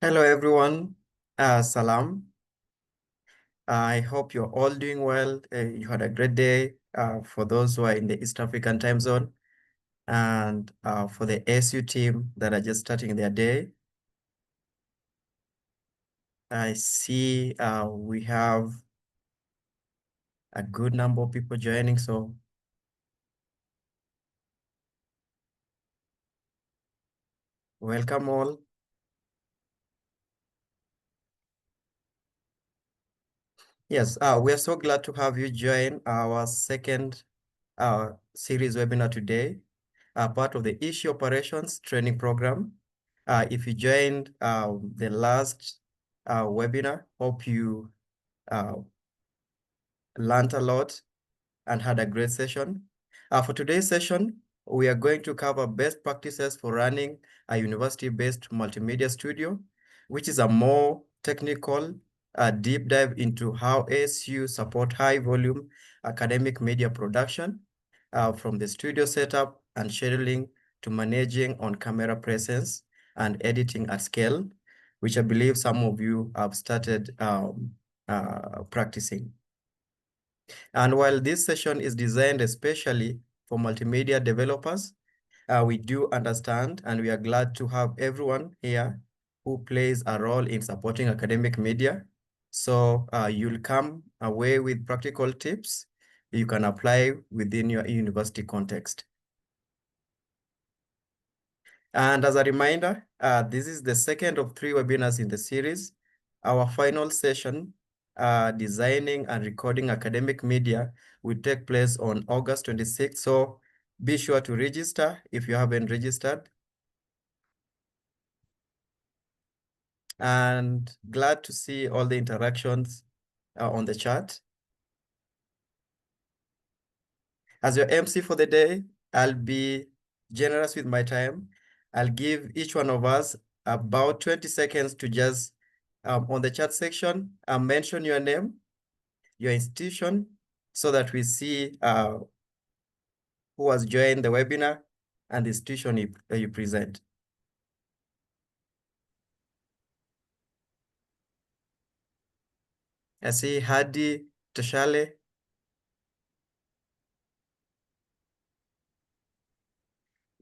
Hello, everyone. Salam. I hope you're all doing well. You had a great day. For those who are in the East African time zone, and for the SU team that are just starting their day, I see we have a good number of people joining. So welcome all. Yes, we are so glad to have you join our second series webinar today, part of the issue operations training program. If you joined the last webinar, hope you uh, learned a lot and had a great session. For today's session, we are going to cover best practices for running a university-based multimedia studio, which is a more technical deep dive into how ASU support high-volume academic media production, from the studio setup and scheduling to managing on-camera presence and editing at scale, which I believe some of you have started practicing. And while this session is designed especially for multimedia developers, we do understand and we are glad to have everyone here who plays a role in supporting academic media. So you'll come away with practical tips you can apply within your university context. And as a reminder, this is the second of 3 webinars in the series. Our final session, designing and recording academic media, will take place on August 26th. So be sure to register if you haven't registered. And glad to see all the interactions on the chat. As your MC for the day, I'll be generous with my time. I'll give each one of us about 20 seconds to just, on the chat section, mention your name, your institution, so that we see who has joined the webinar and the institution you present. I see Hadi Tashale.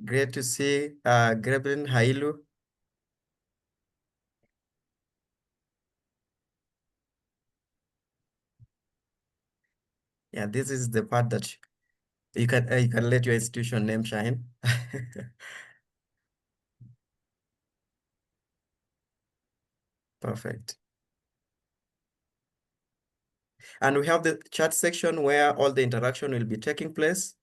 Great to see Grebrin Hailu. Yeah, this is the part that you can let your institution name shine. Perfect. And we have the chat section where all the interaction will be taking place.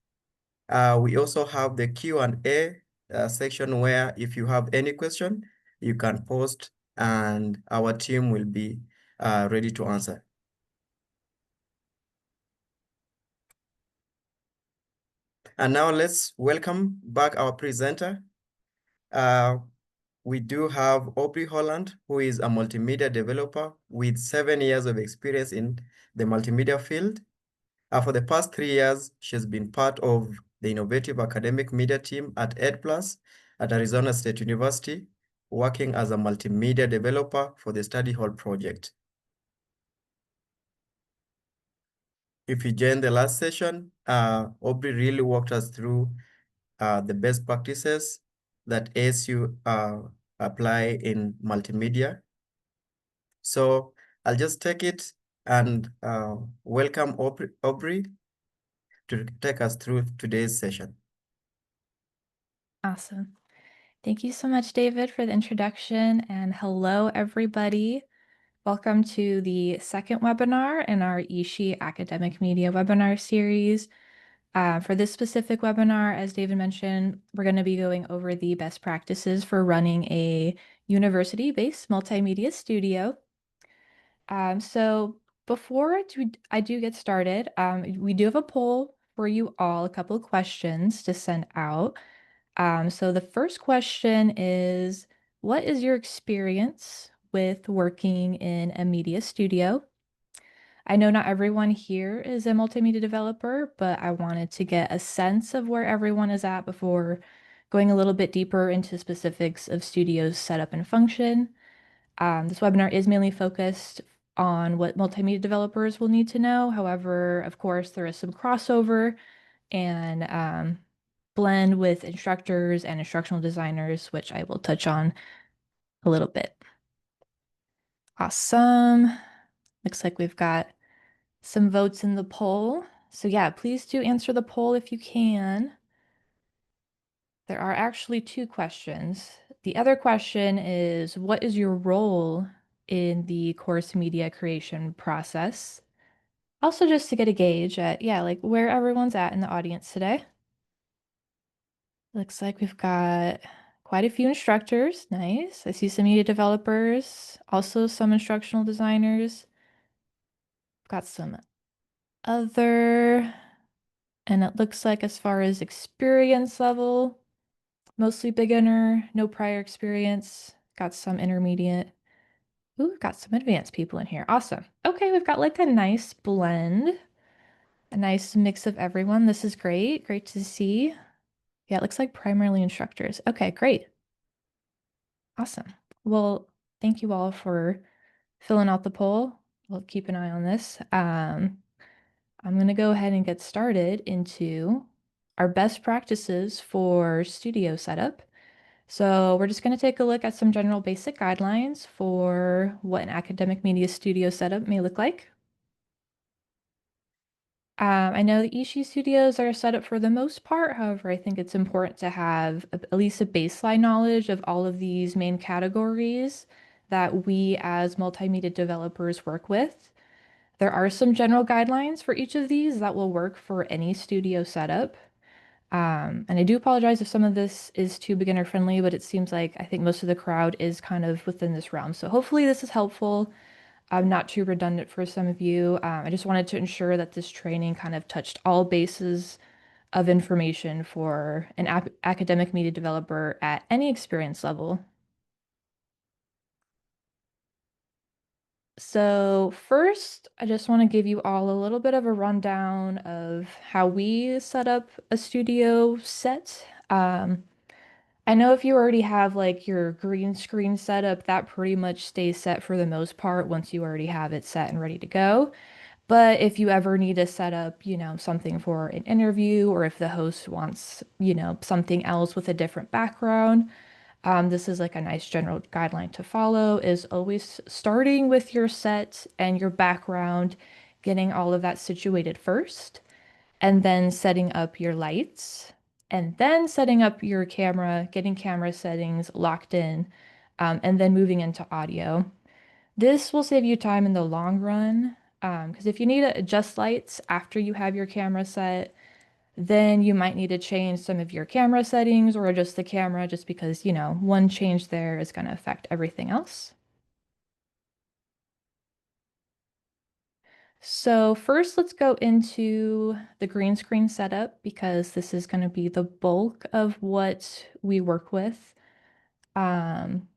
We also have the Q&A section where if you have any question, you can post and our team will be ready to answer. And now let's welcome back our presenter. We do have Aubrey Holland, who is a multimedia developer with 7 years of experience in the multimedia field. For the past 3 years, she's been part of the innovative academic media team at EdPlus at Arizona State University, working as a multimedia developer for the Study Hall project. If you joined the last session, Aubrey really walked us through the best practices that ASU apply in multimedia. So I'll just take it and welcome Aubrey to take us through today's session. Awesome. Thank you so much, David, for the introduction, and hello, everybody. Welcome to the second webinar in our Ishi Academic Media webinar series. For this specific webinar, as David mentioned, we're going to be going over the best practices for running a university-based multimedia studio. So before I do get started, we do have a poll for you all, a couple of questions to send out. So the first question is, what is your experience with working in a media studio? I know not everyone here is a multimedia developer, but I wanted to get a sense of where everyone is at before going a little bit deeper into specifics of studios setup and function. This webinar is mainly focused on what multimedia developers will need to know. However, of course, there is some crossover and blend with instructors and instructional designers, which I will touch on a little bit. Awesome. Looks like we've got some votes in the poll. So yeah, please do answer the poll if you can. There are actually two questions. The other question is, what is your role in the course media creation process? Also, just to get a gauge at, yeah, like where everyone's at in the audience today. Looks like we've got quite a few instructors. Nice. I see some media developers, also some instructional designers. Got some other, and it looks like as far as experience level, mostly beginner, no prior experience. Got some intermediate. Ooh, we've got some advanced people in here. Awesome. Okay, we've got like a nice blend, a nice mix of everyone. This is great. Great to see. Yeah, it looks like primarily instructors. Okay, great. Awesome. Well, thank you all for filling out the poll. We'll keep an eye on this. I'm going to go ahead and get started into our best practices for studio setup. So we're just going to take a look at some general basic guidelines for what an academic media studio setup may look like. I know the Ishii studios are set up for the most part. However, I think it's important to have at least a baseline knowledge of all of these main categories that we as multimedia developers work with. There are some general guidelines for each of these that will work for any studio setup. And I do apologize if some of this is too beginner friendly, but it seems like I think most of the crowd is kind of within this realm. So hopefully this is helpful. I'm not too redundant for some of you. I just wanted to ensure that this training kind of touched all bases of information for an academic media developer at any experience level. So first, I just want to give you all a little bit of a rundown of how we set up a studio set. I know if you already have like your green screen setup, that pretty much stays set for the most part once you already have it set and ready to go. But if you ever need to set up, something for an interview or if the host wants, something else with a different background, this is like a nice general guideline to follow is always starting with your set and your background, getting all of that situated first, and then setting up your lights, and then setting up your camera, getting camera settings locked in, and then moving into audio. This will save you time in the long run, because if you need to adjust lights after you have your camera set, then you might need to change some of your camera settings or adjust the camera just because, one change there is going to affect everything else. So first, let's go into the green screen setup because this is going to be the bulk of what we work with. Um,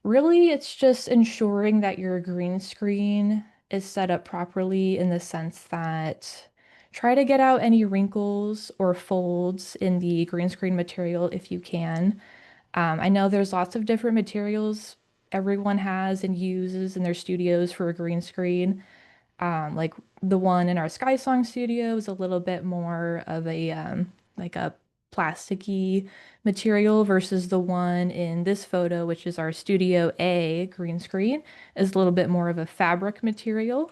Really, it's just ensuring that your green screen is set up properly in the sense that try to get out any wrinkles or folds in the green screen material if you can. I know there's lots of different materials everyone has and uses in their studios for a green screen. Like the one in our Sky Song studio is a little bit more of a like a plasticky material versus the one in this photo, which is our Studio A green screen, is a little bit more of a fabric material.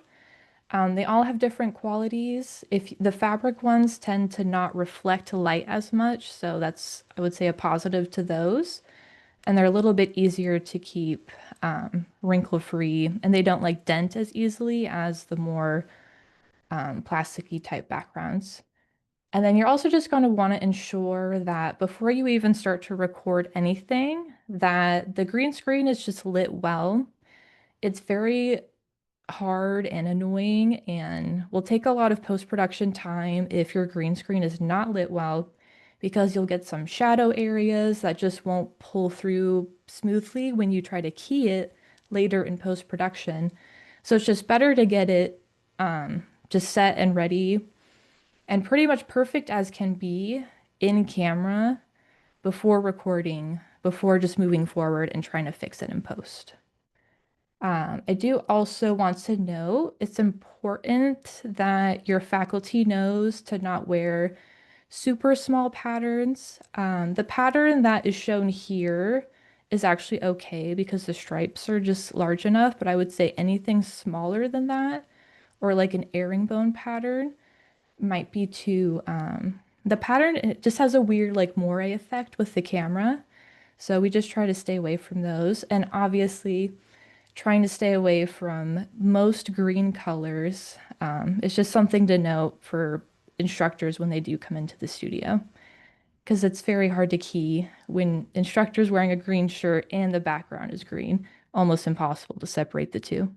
They all have different qualities. If the fabric ones tend to not reflect light as much, so that's, I would say, a positive to those. And they're a little bit easier to keep wrinkle-free, and they don't like dent as easily as the more plasticky type backgrounds. And then you're also just going to want to ensure that before you even start to record anything, that the green screen is just lit well. It's very hard and annoying and will take a lot of post-production time if your green screen is not lit well because you'll get some shadow areas that just won't pull through smoothly when you try to key it later in post-production. So it's just better to get it just set and ready and pretty much perfect as can be in camera before recording, before just moving forward and trying to fix it in post. I do also want to note it's important that your faculty knows to not wear super small patterns. The pattern that is shown here is actually okay because the stripes are just large enough, but I would say anything smaller than that, or like an herringbone pattern, might be too. The pattern, it just has a weird like moire effect with the camera. So we just try to stay away from those. And obviously, trying to stay away from most green colors. It's just something to note for instructors when they do come into the studio, because it's very hard to key when instructors wearing a green shirt and the background is green. Almost impossible to separate the two.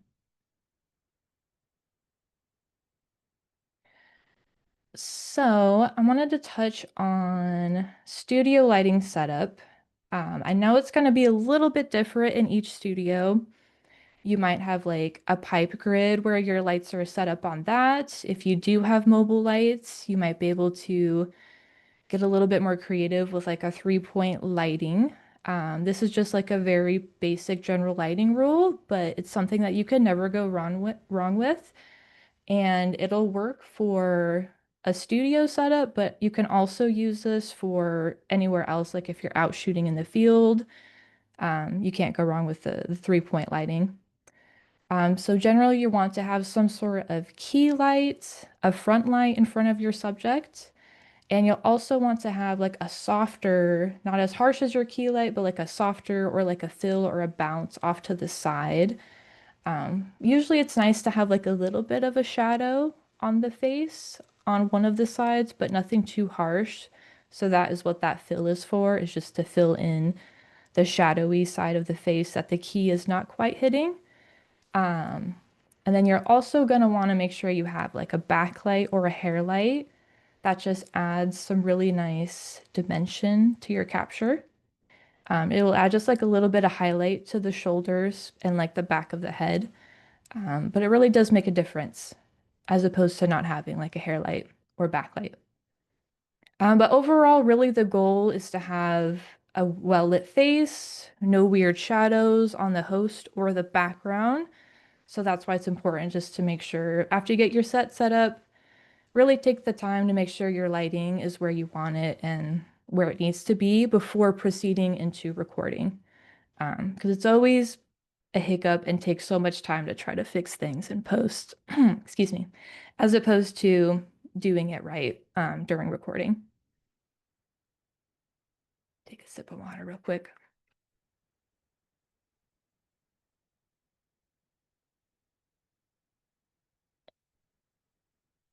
So I wanted to touch on studio lighting setup. I know it's going to be a little bit different in each studio. You might have like a pipe grid where your lights are set up on that. If you do have mobile lights, you might be able to get a little bit more creative with like a 3-point lighting. This is just like a very basic general lighting rule, but it's something that you can never go wrong with. And it'll work for a studio setup, but you can also use this for anywhere else. Like if you're out shooting in the field, you can't go wrong with the 3-point lighting. So generally you want to have some sort of key light, a front light in front of your subject. And you'll also want to have like a softer, not as harsh as your key light, but like a softer or like a fill or a bounce off to the side. Usually it's nice to have like a little bit of a shadow on the face on one of the sides, but nothing too harsh. So that is what that fill is for, is just to fill in the shadowy side of the face that the key is not quite hitting. And then you're also going to want to make sure you have like a backlight or a hair light. That just adds some really nice dimension to your capture. It will add just like a little bit of highlight to the shoulders and like the back of the head. But it really does make a difference as opposed to not having like a hair light or backlight. But overall, really the goal is to have a well-lit face, no weird shadows on the host or the background. So that's why it's important just to make sure after you get your set up, really take the time to make sure your lighting is where you want it and where it needs to be before proceeding into recording. Because it's always a hiccup and takes so much time to try to fix things in post, excuse me, as opposed to doing it right during recording. Take a sip of water real quick.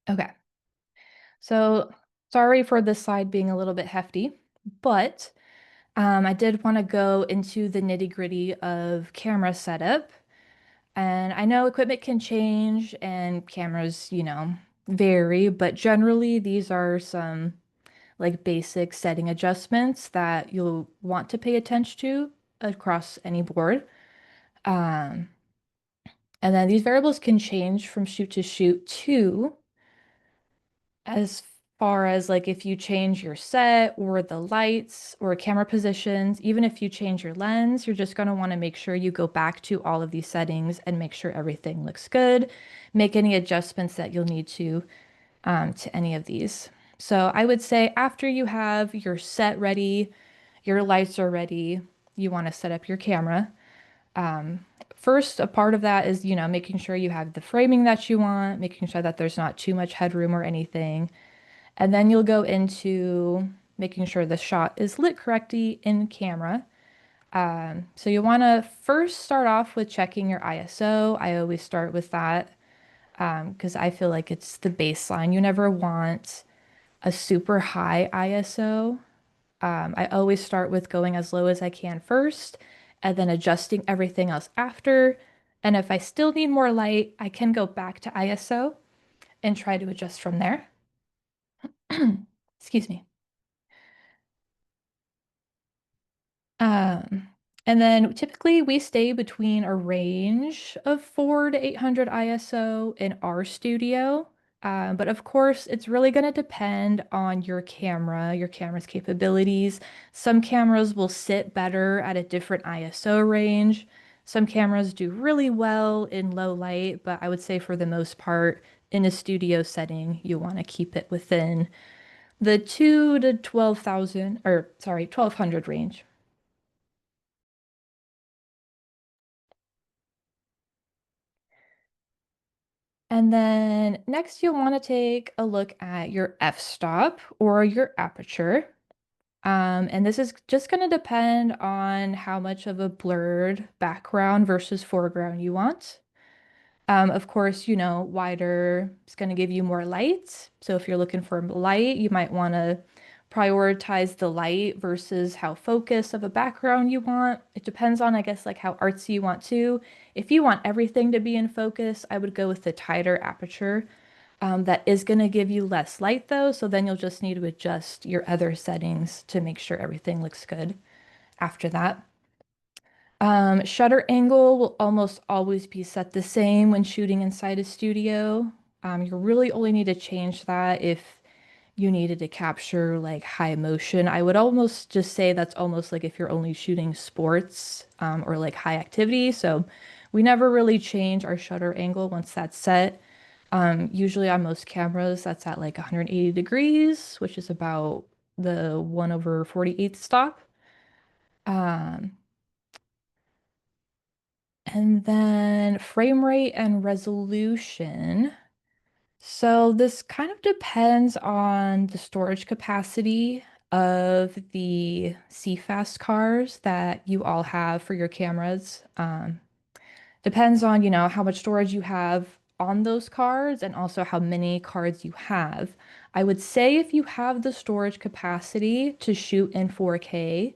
Okay, so sorry for this slide being a little bit hefty, but I did want to go into the nitty-gritty of camera setup. And I know equipment can change and cameras, vary, but generally these are some like basic setting adjustments that you'll want to pay attention to across any board. Um, and then these variables can change from shoot to shoot too, as far as like if you change your set or the lights or camera positions, even if you change your lens, you're just going to want to make sure you go back to all of these settings and make sure everything looks good. Make any adjustments that you'll need to any of these. So I would say after you have your set ready, your lights are ready, you want to set up your camera. First, a part of that is, making sure you have the framing that you want, making sure that there's not too much headroom or anything. And then you'll go into making sure the shot is lit correctly in camera. So you want to first start off with checking your ISO. I always start with that because I feel like it's the baseline. You never want a super high ISO. I always start with going as low as I can first and then adjusting everything else after. And if I still need more light, I can go back to ISO and try to adjust from there. Excuse me. Um, and then typically we stay between a range of 4 to 800 ISO in our studio. But of course, it's really going to depend on your camera's capabilities. Some cameras will sit better at a different ISO range. Some cameras do really well in low light, but I would say for the most part, in a studio setting, you want to keep it within the 2 to 12,000, or sorry, 1200 range. And then next, you'll want to take a look at your f-stop or your aperture. And this is just going to depend on how much of a blurred background versus foreground you want. Of course, wider is going to give you more light. So if you're looking for light, you might want to prioritize the light versus how focused of a background you want. It depends on, I guess, like how artsy you want to. If you want everything to be in focus, I would go with the tighter aperture. That is going to give you less light though, so then you'll just need to adjust your other settings to make sure everything looks good after that. Shutter angle will almost always be set the same when shooting inside a studio. You really only need to change that if you needed to capture like high motion. I would almost just say that's almost like if you're only shooting sports or like high activity. So we never really change our shutter angle once that's set. Usually on most cameras, that's at like 180 degrees, which is about the 1/48 stop. Um, and then frame rate and resolution. So this kind of depends on the storage capacity of the CFast cars that you all have for your cameras. Depends on, how much storage you have on those cards and also how many cards you have. I would say if you have the storage capacity to shoot in 4K,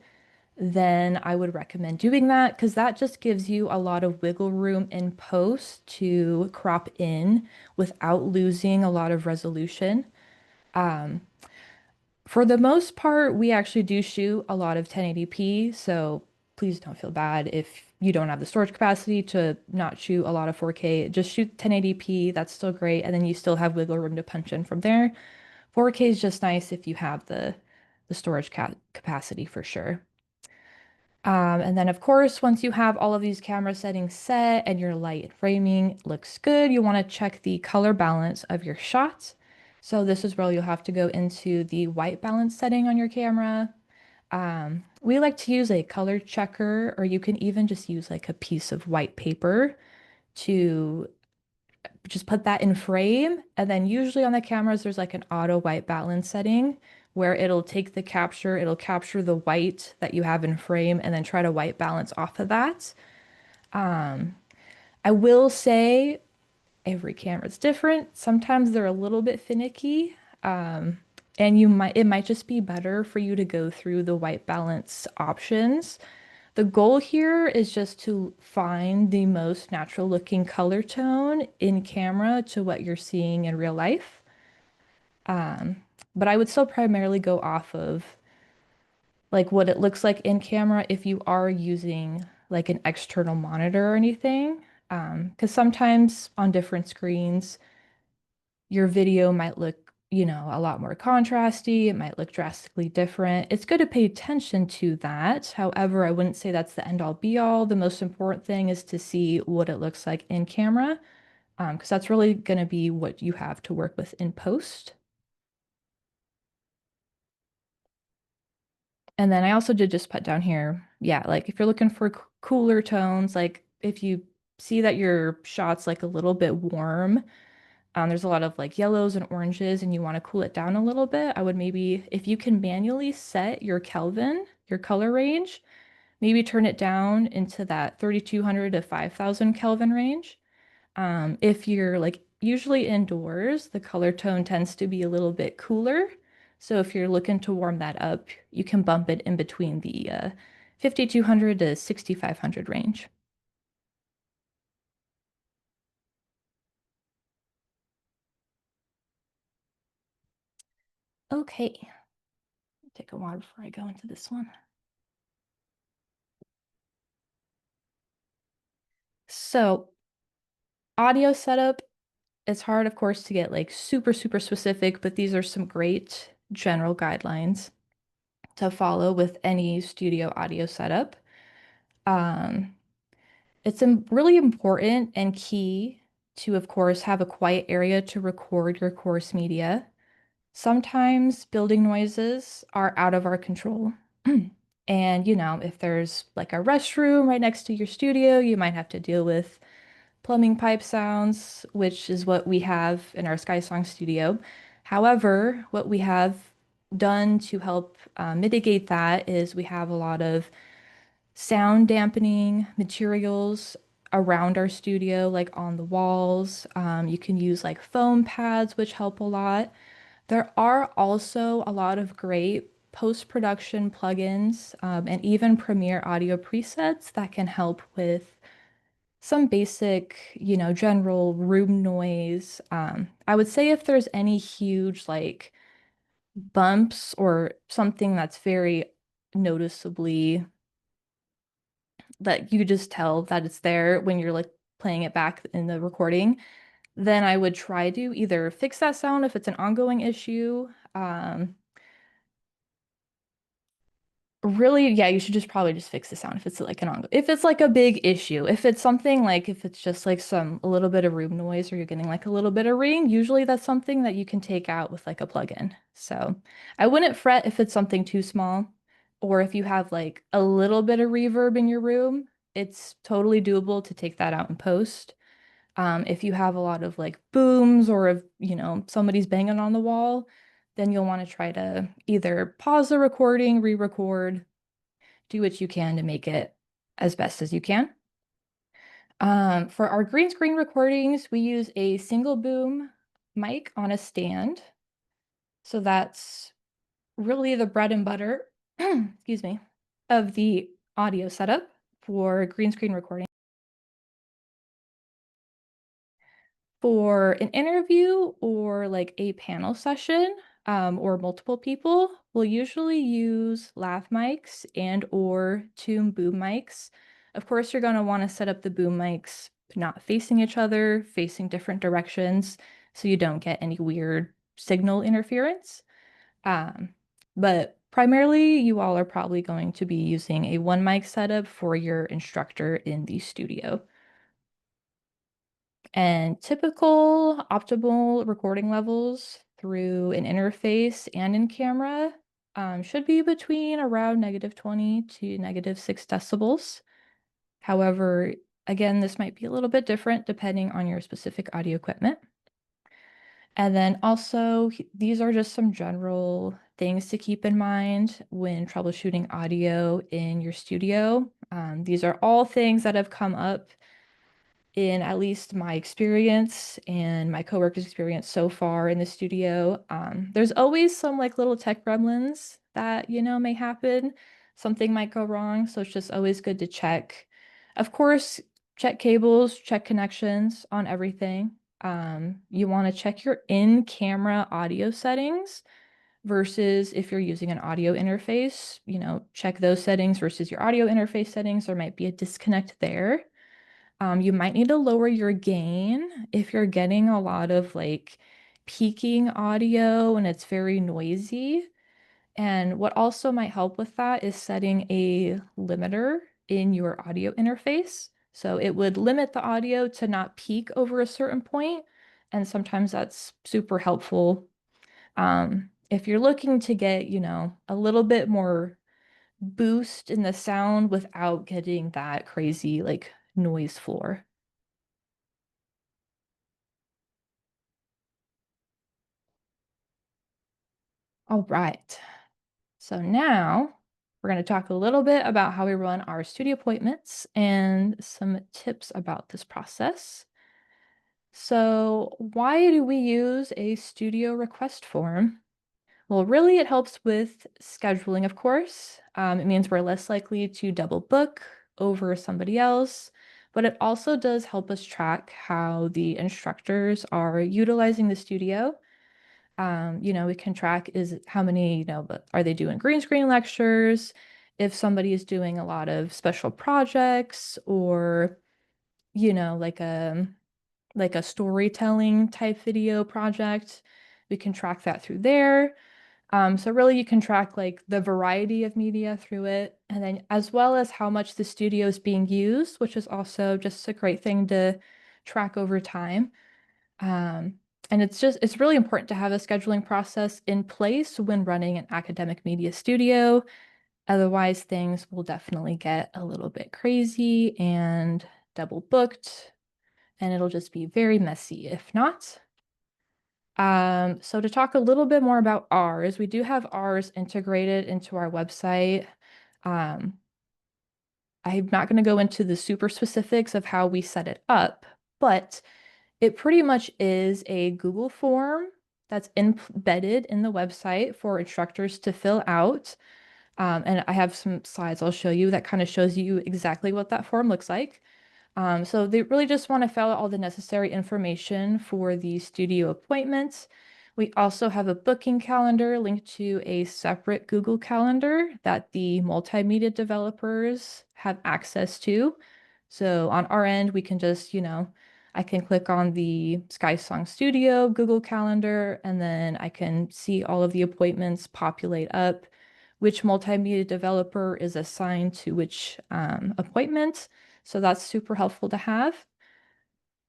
then I would recommend doing that because that just gives you a lot of wiggle room in post to crop in without losing a lot of resolution. For the most part, we actually do shoot a lot of 1080p, so please don't feel bad if you don't have the storage capacity to not shoot a lot of 4K. Just shoot 1080p, that's still great, and then you still have wiggle room to punch in from there. 4K is just nice if you have the storage capacity for sure. And then, of course, once you have all of these camera settings set and your light and framing looks good, you want to check the color balance of your shots. So this is where you'll have to go into the white balance setting on your camera. We like to use a color checker, or you can even just use like a piece of white paper to just put that in frame. And then usually on the cameras, there's like an auto white balance setting where it'll take the capture, it'll capture the white that you have in frame and then try to white balance off of that. I will say every camera's different. Sometimes they're a little bit finicky. And it might just be better for you to go through the white balance options. The goal here is just to find the most natural looking color tone in camera to what you're seeing in real life. But I would still primarily go off of like what it looks like in camera if you are using like an external monitor or anything. Because sometimes on different screens, your video might look, a lot more contrasty. It might look drastically different. It's good to pay attention to that. However, I wouldn't say that's the end all be all. The most important thing is to see what it looks like in camera, because that's really going to be what you have to work with in post. And then I also did just put down here, yeah, like if you're looking for cooler tones, like if you see that your shot's like a little bit warm, there's a lot of like yellows and oranges, and you want to cool it down a little bit. I would maybe, if you can manually set your Kelvin, your color range, maybe turn it down into that 3200 to 5000 Kelvin range. If you're like usually indoors, the color tone tends to be a little bit cooler. So if you're looking to warm that up, you can bump it in between the 5200 to 6500 range. Okay, take a while before I go into this one. So audio setup, it's hard, of course, to get like super, super specific, but these are some great general guidelines to follow with any studio audio setup. Um, It's really important and key to, of course, have a quiet area to record your course media. Sometimes building noises are out of our control. And, if there's like a restroom right next to your studio, you might have to deal with plumbing pipe sounds, which is what we have in our Sky Song studio. However, what we have done to help mitigate that is we have a lot of sound dampening materials around our studio, like on the walls. You can use like foam pads, which help a lot. There are also a lot of great post-production plugins and even Premiere audio presets that can help with some basic, general room noise. I would say if there's any huge like bumps or something that's very noticeably that you just tell that it's there when you're like playing it back in the recording, then I would try to either fix that sound if it's an ongoing issue. Really, yeah, you should just probably just fix the sound if it's like if it's like a big issue. If it's something like if it's just like a little bit of room noise or you're getting like a little bit of ring, usually that's something that you can take out with like a plugin. So I wouldn't fret if it's something too small, or if you have like a little bit of reverb in your room, it's totally doable to take that out in post. If you have a lot of like booms or if, somebody's banging on the wall, then you'll want to try to either pause the recording, re-record, do what you can to make it as best as you can. For our green screen recordings, we use a single boom mic on a stand. So that's really the bread and butter, excuse me, of the audio setup for green screen recording. For an interview or like a panel session, or multiple people, we'll usually use lav mics and or tune boom mics. Of course, you're going to want to set up the boom mics not facing each other, facing different directions, so you don't get any weird signal interference. Um, but primarily, you all are probably going to be using a one mic setup for your instructor in the studio. And typical optimal recording levels through an interface and in camera should be between around -20 to -6 decibels. However, again, this might be a little bit different depending on your specific audio equipment. And then also, these are just some general things to keep in mind when troubleshooting audio in your studio. These are all things that have come up in at least my experience and my coworkers' experience so far in the studio. There's always some like little tech gremlins that, may happen. Something might go wrong. So it's just always good to check. Of course, check cables, check connections on everything. You want to check your in-camera audio settings versus if you're using an audio interface, check those settings versus your audio interface settings. There might be a disconnect there. You might need to lower your gain if you're getting a lot of like peaking audio and it's very noisy. And what also might help with that is setting a limiter in your audio interface. So it would limit the audio to not peak over a certain point, and sometimes that's super helpful. If you're looking to get, a little bit more boost in the sound without getting that crazy like noise floor. All right. So now we're going to talk a little bit about how we run our studio appointments and some tips about this process. So why do we use a studio request form? Well, really, it helps with scheduling, of course. It means we're less likely to double book over somebody else, but it also does help us track how the instructors are utilizing the studio. We can track is how many, but are they doing green screen lectures? If somebody is doing a lot of special projects or, like a storytelling type video project, we can track that through there. So really you can track like the variety of media through it, and then as well as how much the studio is being used, which is also just a great thing to track over time. Um, and it's really important to have a scheduling process in place when running an academic media studio. Otherwise, things will definitely get a little bit crazy and double booked, and it'll just be very messy if not. So to talk a little bit more about ours, we do have ours integrated into our website. Um, I'm not going to go into the super specifics of how we set it up, but it pretty much is a Google form that's embedded in the website for instructors to fill out. And I have some slides I'll show you that kind of shows you exactly what that form looks like. So they really just want to fill out all the necessary information for the studio appointments. We also have a booking calendar linked to a separate Google Calendar that the multimedia developers have access to. So on our end, we can just, I can click on the Sky Song Studio Google Calendar, and then I can see all of the appointments populate up, which multimedia developer is assigned to which appointment. So that's super helpful to have.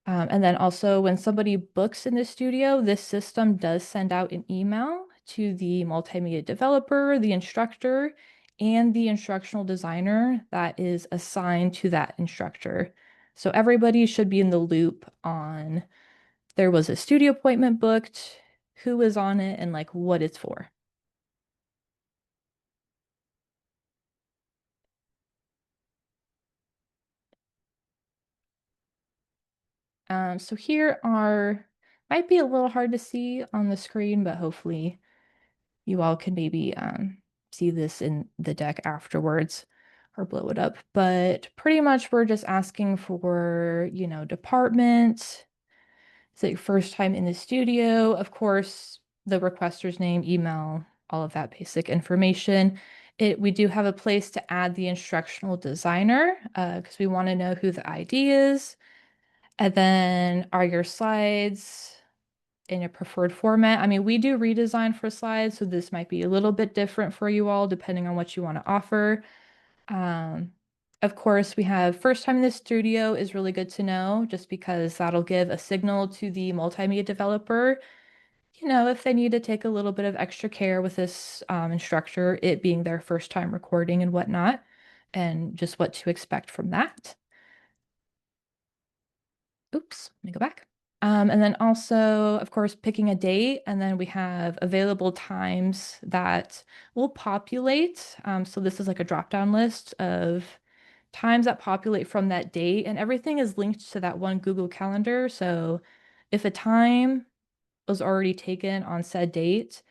And then also when somebody books in the studio, this system does send out an email to the multimedia developer, the instructor, and the instructional designer that is assigned to that instructor. So everybody should be in the loop on there was a studio appointment booked, who is on it, and like what it's for. So here are, might be a little hard to see on the screen, but hopefully you all can maybe see this in the deck afterwards or blow it up. But pretty much we're just asking for, department. Is it your first time in the studio? Of course, the requester's name, email, all of that basic information. We do have a place to add the instructional designer because we want to know who the ID is. And then are your slides in a preferred format? I mean, we do redesign for slides, so this might be a little bit different for you all depending on what you want to offer. Um, of course, we have first time in the studio is really good to know just because that'll give a signal to the multimedia developer, if they need to take a little bit of extra care with this instructor, it being their first time recording and whatnot, and just what to expect from that. Oops, let me go back. And then also, of course, picking a date, and then we have available times that will populate. So this is like a drop-down list of times that populate from that date, and everything is linked to that one Google Calendar. So if a time was already taken on said date,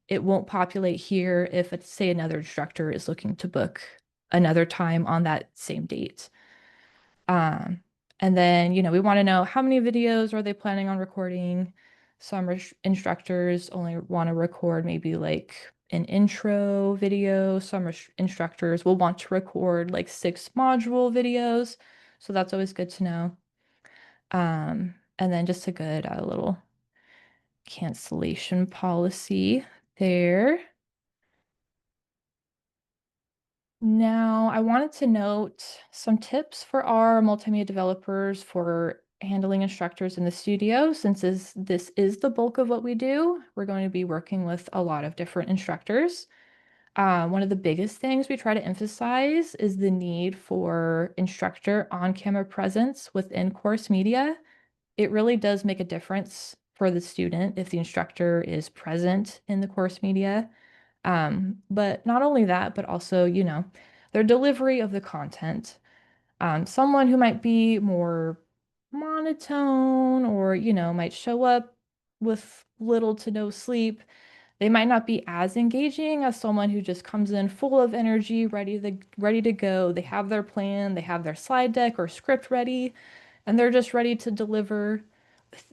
it won't populate here if it's, say, another instructor is looking to book another time on that same date. Um, and then, we want to know how many videos are they planning on recording. Some instructors only want to record maybe like an intro video. Some instructors will want to record like 6 module videos. So that's always good to know. And then just a good little cancellation policy there. Now, I wanted to note some tips for our multimedia developers for handling instructors in the studio. Since this is the bulk of what we do, we're going to be working with a lot of different instructors. One of the biggest things we try to emphasize is the need for instructor on-camera presence within course media. It really does make a difference for the student if the instructor is present in the course media. But not only that, but also, their delivery of the content. Someone who might be more monotone or, might show up with little to no sleep, they might not be as engaging as someone who just comes in full of energy, ready to go. They have their plan, they have their slide deck or script ready, and they're just ready to deliver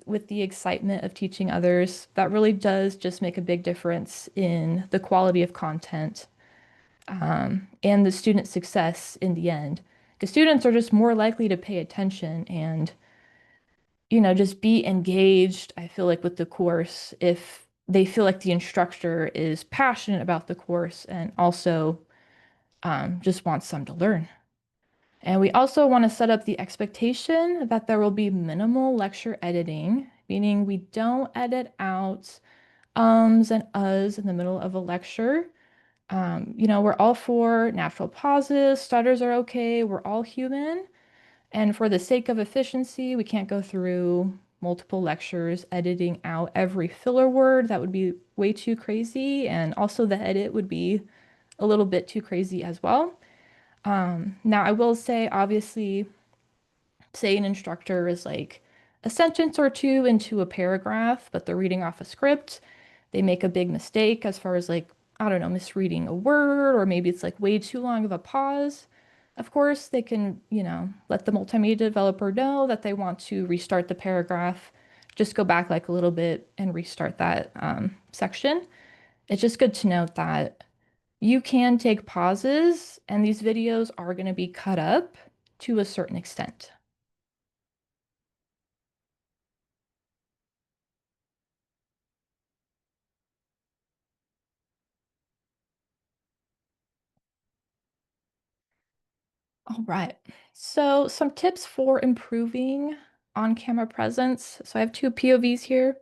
with the excitement of teaching others. That really does just make a big difference in the quality of content and the student success in the end. Because students are just more likely to pay attention and, just be engaged, I feel like, with the course if they feel like the instructor is passionate about the course and also just wants them to learn. And we also want to set up the expectation that there will be minimal lecture editing, meaning we don't edit out ums and uhs in the middle of a lecture. We're all for natural pauses, stutters are okay, we're all human. And for the sake of efficiency, we can't go through multiple lectures editing out every filler word. That would be way too crazy. And also, the edit would be a little bit too crazy as well. Now, I will say, obviously, say an instructor is like a sentence or two into a paragraph, but they're reading off a script. They make a big mistake as far as like, I don't know, misreading a word, or maybe it's like way too long of a pause. Of course, they can, let the multimedia developer know that they want to restart the paragraph, just go back like a little bit and restart that section. It's just good to note that you can take pauses, and these videos are going to be cut up to a certain extent. All right. So, some tips for improving on-camera presence. So, I have two POVs here,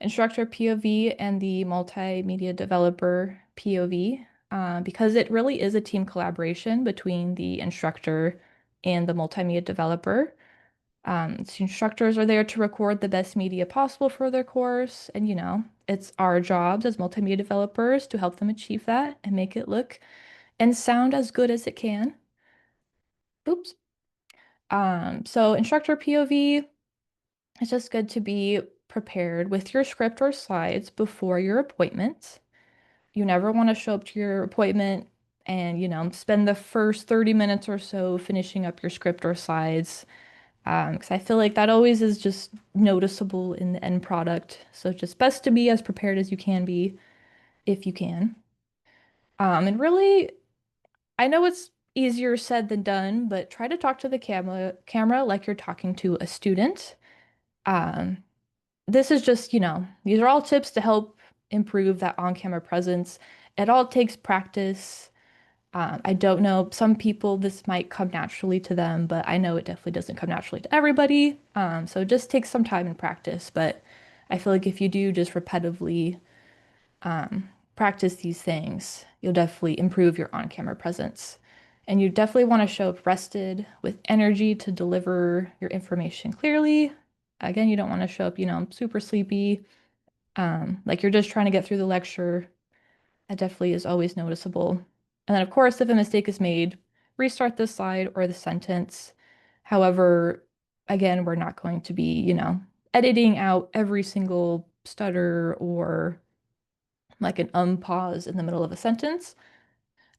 instructor POV and the multimedia developer POV, because it really is a team collaboration between the instructor and the multimedia developer. So instructors are there to record the best media possible for their course, and it's our jobs as multimedia developers to help them achieve that and make it look and sound as good as it can. Oops. So instructor POV, it's just good to be prepared with your script or slides before your appointment. You never want to show up to your appointment and, spend the first 30 minutes or so finishing up your script or slides, because I feel like that always is just noticeable in the end product. So just best to be as prepared as you can be if you can. And really, I know it's easier said than done, but try to talk to the camera like you're talking to a student. Um, this is just, these are all tips to help improve that on-camera presence. It all takes practice. I don't know, some people this might come naturally to them, but I know it definitely doesn't come naturally to everybody. So it just takes some time and practice. But I feel like if you do just repetitively practice these things, you'll definitely improve your on-camera presence. And you definitely want to show up rested with energy to deliver your information clearly. Again, you don't want to show up, super sleepy, like you're just trying to get through the lecture. That definitely is always noticeable. And then, of course, if a mistake is made, restart the slide or the sentence. However, again, we're not going to be, editing out every single stutter or like an pause in the middle of a sentence.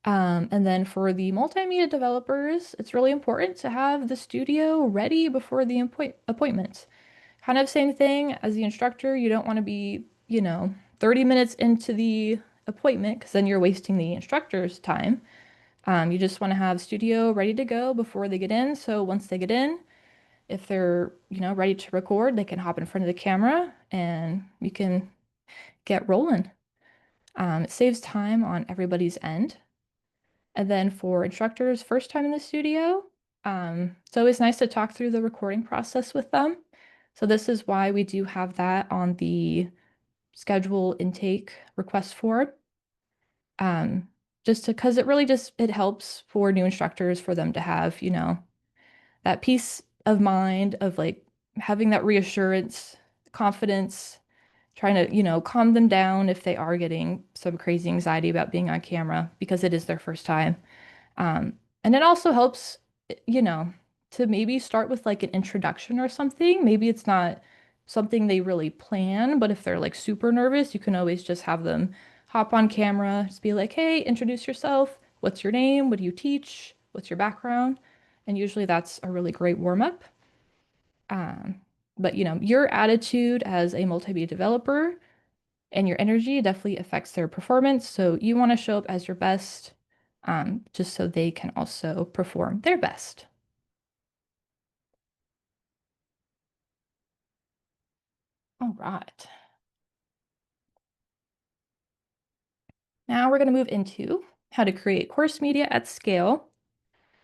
And then for the multimedia developers, it's really important to have the studio ready before the appointment. Kind of same thing as the instructor. You don't want to be, 30 minutes into the appointment because then you're wasting the instructor's time. You just want to have studio ready to go before they get in. So once they get in, if they're, ready to record, they can hop in front of the camera and you can get rolling. It saves time on everybody's end. And then for instructors, first time in the studio, it's always nice to talk through the recording process with them. So this is why we do have that on the schedule intake request form. Um, just because it really just it helps for new instructors for them to have, that peace of mind of like having that reassurance, confidence, trying to, calm them down if they are getting some crazy anxiety about being on camera because it is their first time. Um, and it also helps, you know, to maybe start with like an introduction or something. Maybe it's not something they really plan, but if they're like super nervous, you can always just have them hop on camera, just be like, hey, introduce yourself. What's your name? What do you teach? What's your background? And usually that's a really great warm up. Um, but your attitude as a multimedia developer and your energy definitely affects their performance. So you want to show up as your best, just so they can also perform their best. All right. Now we're going to move into how to create course media at scale.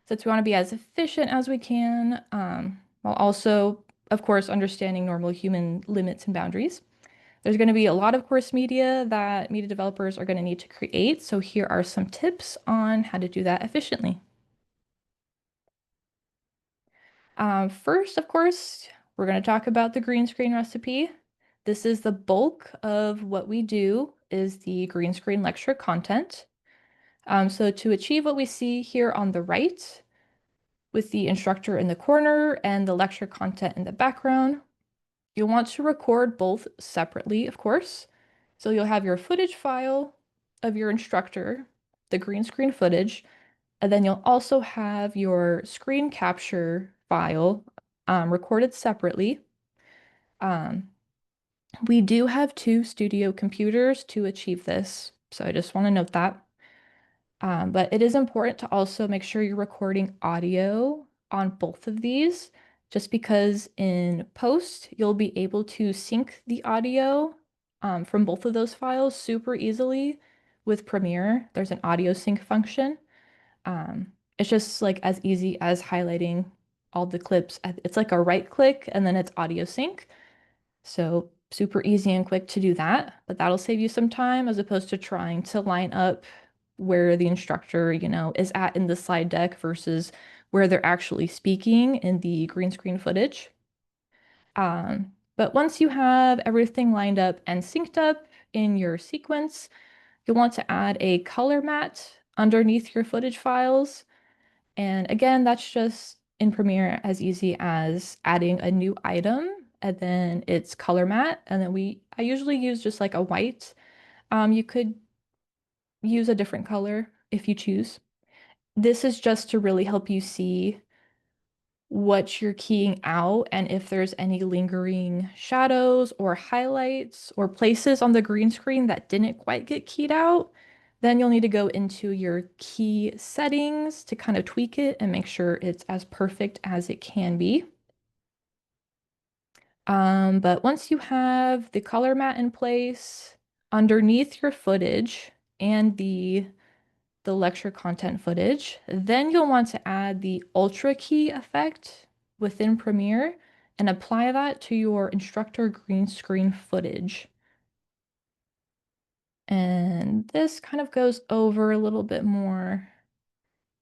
Since we want to be as efficient as we can, while also, of course, understanding normal human limits and boundaries. There's going to be a lot of course media that media developers are going to need to create. So here are some tips on how to do that efficiently. First, of course, we're going to talk about the green screen recipe. This is the bulk of what we do is the green screen lecture content. So to achieve what we see here on the right, with the instructor in the corner and the lecture content in the background, you'll want to record both separately, of course. So you'll have your footage file of your instructor, the green screen footage, and then you'll also have your screen capture file recorded separately. Um, we do have two studio computers to achieve this, so I just want to note that. But it is important to also make sure you're recording audio on both of these, just because in post, you'll be able to sync the audio from both of those files super easily with Premiere. There's an audio sync function. It's just like as easy as highlighting all the clips. It's like a right click and then it's audio sync. So super easy and quick to do that, but that'll save you some time as opposed to trying to line up where the instructor, is at in the slide deck versus where they're actually speaking in the green screen footage. But once you have everything lined up and synced up in your sequence, you'll want to add a color matte underneath your footage files. And again, that's just in Premiere as easy as adding a new item and then it's color matte. And then I usually use just like a white. You could use a different color if you choose. This is just to really help you see what you're keying out and if there's any lingering shadows or highlights or places on the green screen that didn't quite get keyed out, then you'll need to go into your key settings to kind of tweak it and make sure it's as perfect as it can be. But once you have the color matte in place underneath your footage and the lecture content footage. Then you'll want to add the Ultra Key effect within Premiere and apply that to your instructor green screen footage. And this kind of goes over a little bit more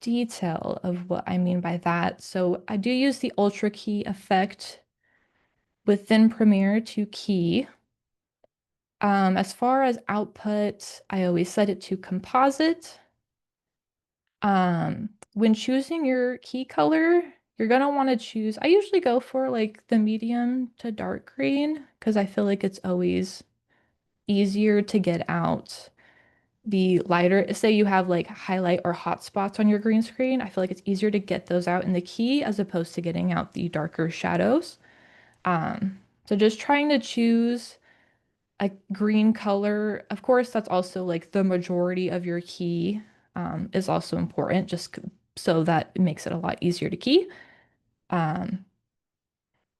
detail of what I mean by that. So I do use the Ultra Key effect within Premiere to key. As far as output, I always set it to composite. When choosing your key color, you're gonna want to choose, I usually go for like the medium to dark green because I feel like it's always easier to get out the lighter. Say you have like highlight or hot spots on your green screen, I feel like it's easier to get those out in the key as opposed to getting out the darker shadows. So just trying to choose a green color. Of course, that's also like the majority of your key is also important, just so that it makes it a lot easier to key. Um,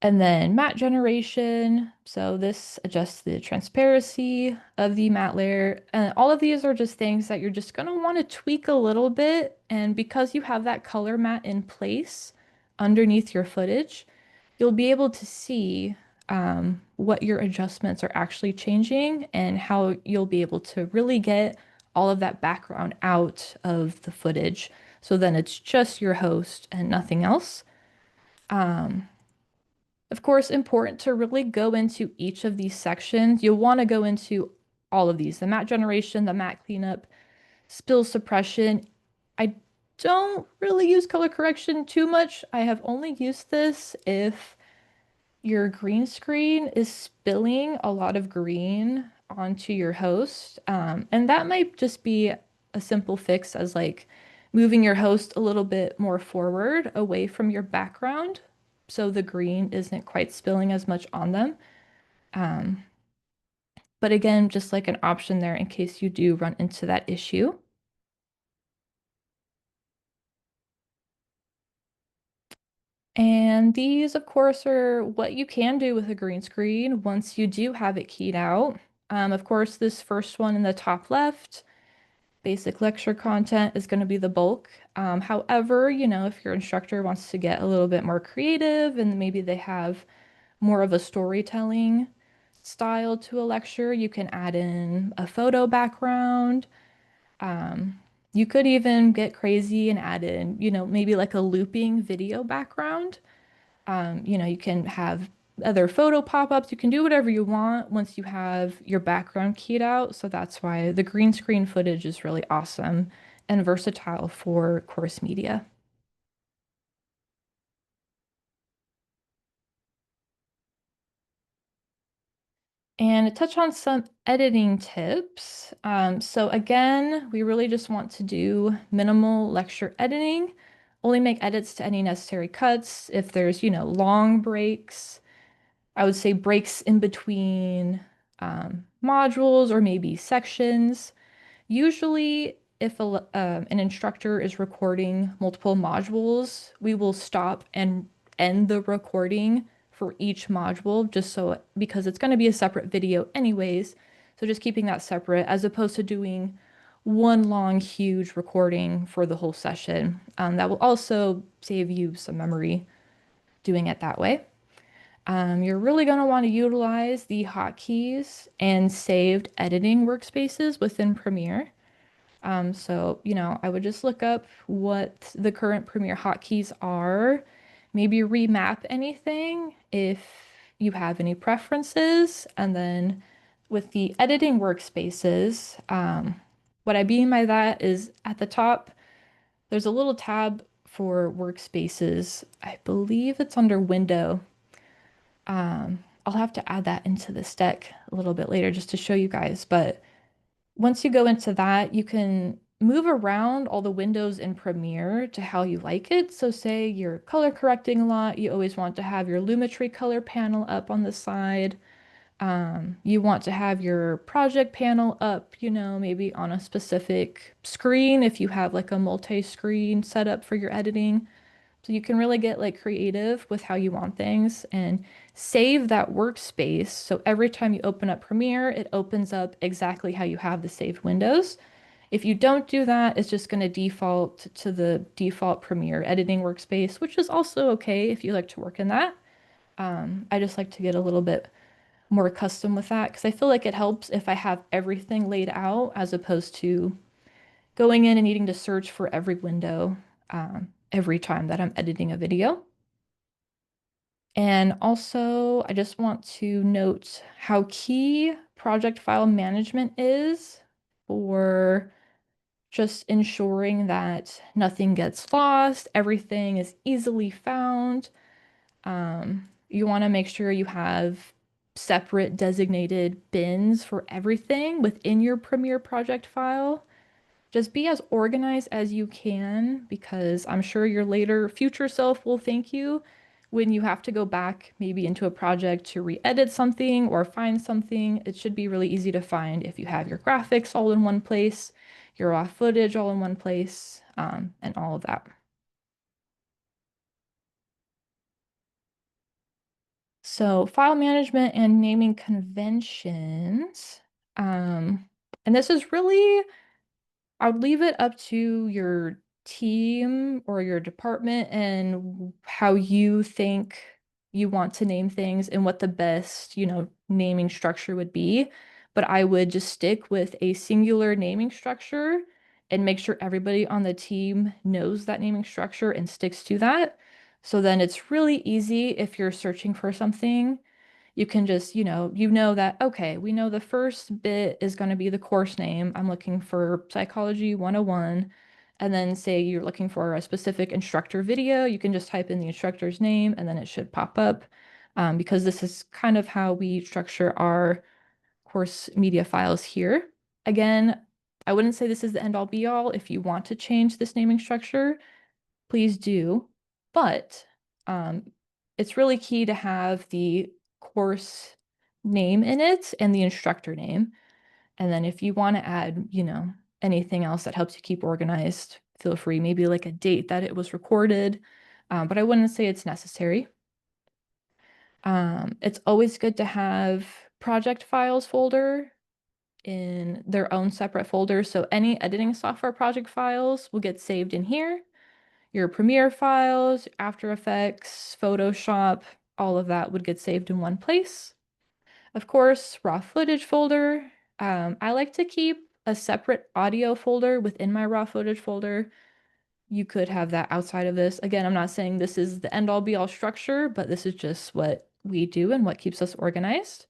and then matte generation. So this adjusts the transparency of the matte layer. And all of these are just things that you're just going to want to tweak a little bit. And because you have that color matte in place underneath your footage, you'll be able to see what your adjustments are actually changing and how you'll be able to really get all of that background out of the footage. So then it's just your host and nothing else. Of course, important to really go into each of these sections. You'll want to go into all of these, the matte generation, the matte cleanup, spill suppression. I don't really use color correction too much. I have only used this if your green screen is spilling a lot of green onto your host. And that might just be a simple fix as like moving your host a little bit more forward away from your background so the green isn't quite spilling as much on them. But again, just like an option there in case you do run into that issue. And these, of course, are what you can do with a green screen once you do have it keyed out. Of course, this first one in the top left Basic lecture content is going to be the bulk. However, if your instructor wants to get a little bit more creative and maybe they have more of a storytelling style to a lecture, you can add in a photo background. Um, you could even get crazy and add in, maybe like a looping video background. You can have other photo pop-ups. You can do whatever you want once you have your background keyed out. So that's why the green screen footage is really awesome and versatile for course media. And to touch on some editing tips. So again, we really just want to do minimal lecture editing. Only make edits to any necessary cuts. If there's, long breaks, I would say breaks in between modules or maybe sections. Usually, if an instructor is recording multiple modules, we will stop and end the recording for each module just so because it's going to be a separate video anyways. So just keeping that separate as opposed to doing one long, huge recording for the whole session. That will also save you some memory doing it that way. You're really going to want to utilize the hotkeys and saved editing workspaces within Premiere. So, I would just look up what the current Premiere hotkeys are, maybe remap anything if you have any preferences, and then with the editing workspaces, what I mean by that is at the top, there's a little tab for workspaces. I believe it's under Window. I'll have to add that into this deck a little bit later just to show you guys, but once you go into that, you can move around all the windows in Premiere to how you like it. So say you're color correcting a lot, you always want to have your Lumetri color panel up on the side. You want to have your project panel up, maybe on a specific screen if you have like a multi-screen setup for your editing. So you can really get like creative with how you want things and save that workspace. So every time you open up Premiere, it opens up exactly how you have the saved windows. If you don't do that, it's just going to default to the default Premiere editing workspace, which is also okay if you like to work in that. I just like to get a little bit more custom with that because I feel like it helps if I have everything laid out as opposed to going in and needing to search for every window every time that I'm editing a video. And also, I just want to note how key project file management is for just ensuring that nothing gets lost, everything is easily found. You want to make sure you have separate designated bins for everything within your Premiere project file. Just be as organized as you can because I'm sure your later future self will thank you when you have to go back maybe into a project to re-edit something or find something. It should be really easy to find if you have your graphics all in one place, your raw footage all in one place, and all of that. So file management and naming conventions. Um, and this is really I would leave it up to your team or your department and how you think you want to name things and what the best, naming structure would be. But I would just stick with a singular naming structure and make sure everybody on the team knows that naming structure and sticks to that. So then it's really easy if you're searching for something you can just, you know that, okay, we know the first bit is going to be the course name. I'm looking for Psychology 101. And then say you're looking for a specific instructor video, you can just type in the instructor's name and then it should pop up. Because this is kind of how we structure our course media files here. Again, I wouldn't say this is the end all be all. If you want to change this naming structure, please do. But um, it's really key to have the course name in it and the instructor name. And then if you want to add, anything else that helps you keep organized, feel free, maybe like a date that it was recorded. But I wouldn't say it's necessary. It's always good to have project files folder in their own separate folders. So any editing software project files will get saved in here. Your Premiere files, After Effects, Photoshop, all of that would get saved in one place. Of course, raw footage folder. I like to keep a separate audio folder within my raw footage folder. You could have that outside of this. Again, I'm not saying this is the end all be all structure, but this is just what we do and what keeps us organized.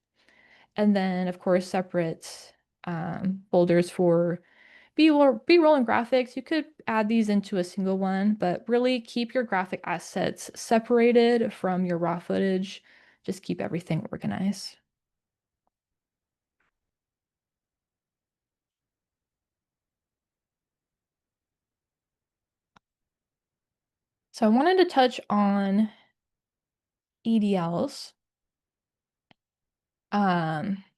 And then, of course, separate folders for B-roll and graphics. You could add these into a single one, but really keep your graphic assets separated from your raw footage. Just keep everything organized. So I wanted to touch on EDLs.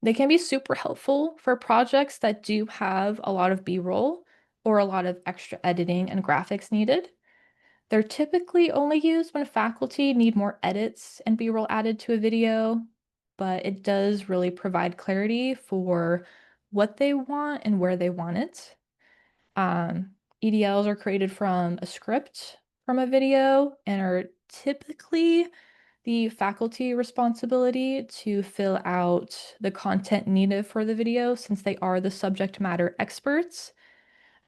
They can be super helpful for projects that do have a lot of B-roll or a lot of extra editing and graphics needed. They're typically only used when faculty need more edits and B-roll added to a video, but it does really provide clarity for what they want and where they want it. EDLs are created from a script from a video and are typically the faculty responsibility to fill out the content needed for the video since they are the subject matter experts.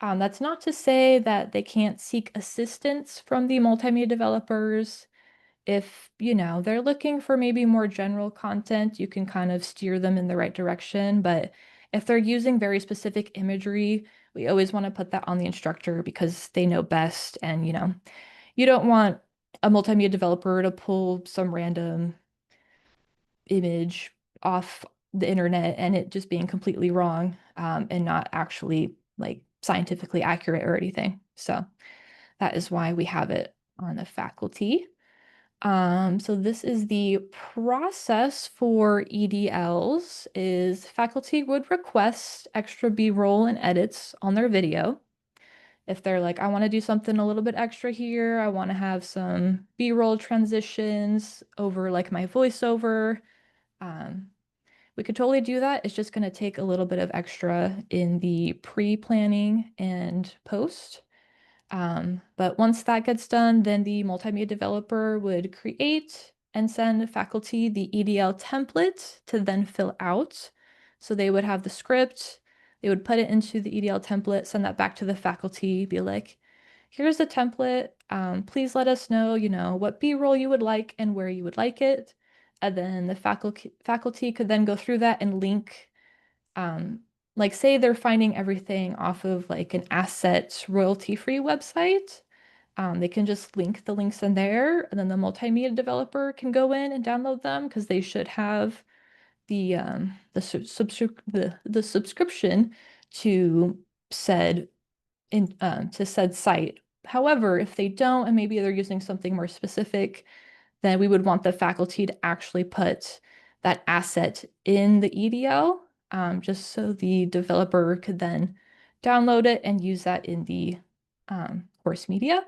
That's not to say that they can't seek assistance from the multimedia developers. If, they're looking for maybe more general content, you can kind of steer them in the right direction. But if they're using very specific imagery, we always want to put that on the instructor because they know best. And, you don't want a multimedia developer to pull some random image off the internet and it just being completely wrong and not actually like scientifically accurate or anything. So that is why we have it on the faculty. So this is the process for EDLs is faculty would request extra B-roll and edits on their video. If they're like, I want to do something a little bit extra here, I want to have some B-roll transitions over like my voiceover. Um, we could totally do that. It's just going to take a little bit of extra in the pre-planning and post. But once that gets done, then the multimedia developer would create and send faculty the EDL template to then fill out. So they would have the script, they would put it into the EDL template, send that back to the faculty, be like, here's the template. Please let us know, what B-roll you would like and where you would like it. And then the faculty could then go through that and link um, like say they're finding everything off of like an asset royalty-free website. They can just link the links in there, and then the multimedia developer can go in and download them because they should have the subscription to said to said site. However, if they don't, and maybe they're using something more specific, then we would want the faculty to actually put that asset in the EDL, just so the developer could then download it and use that in the course media.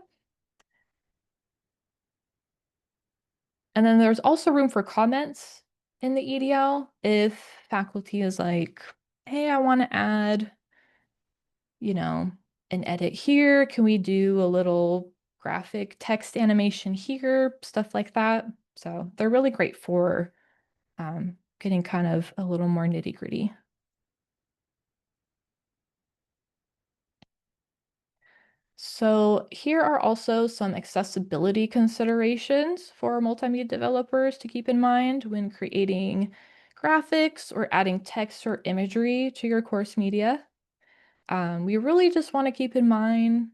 And then there's also room for comments in the EDL if faculty is like, hey, I want to add, you know, an edit here. Can we do a little graphic text animation here? Stuff like that. So they're really great for getting kind of a little more nitty gritty. So here are also some accessibility considerations for multimedia developers to keep in mind when creating graphics or adding text or imagery to your course media. We really just want to keep in mind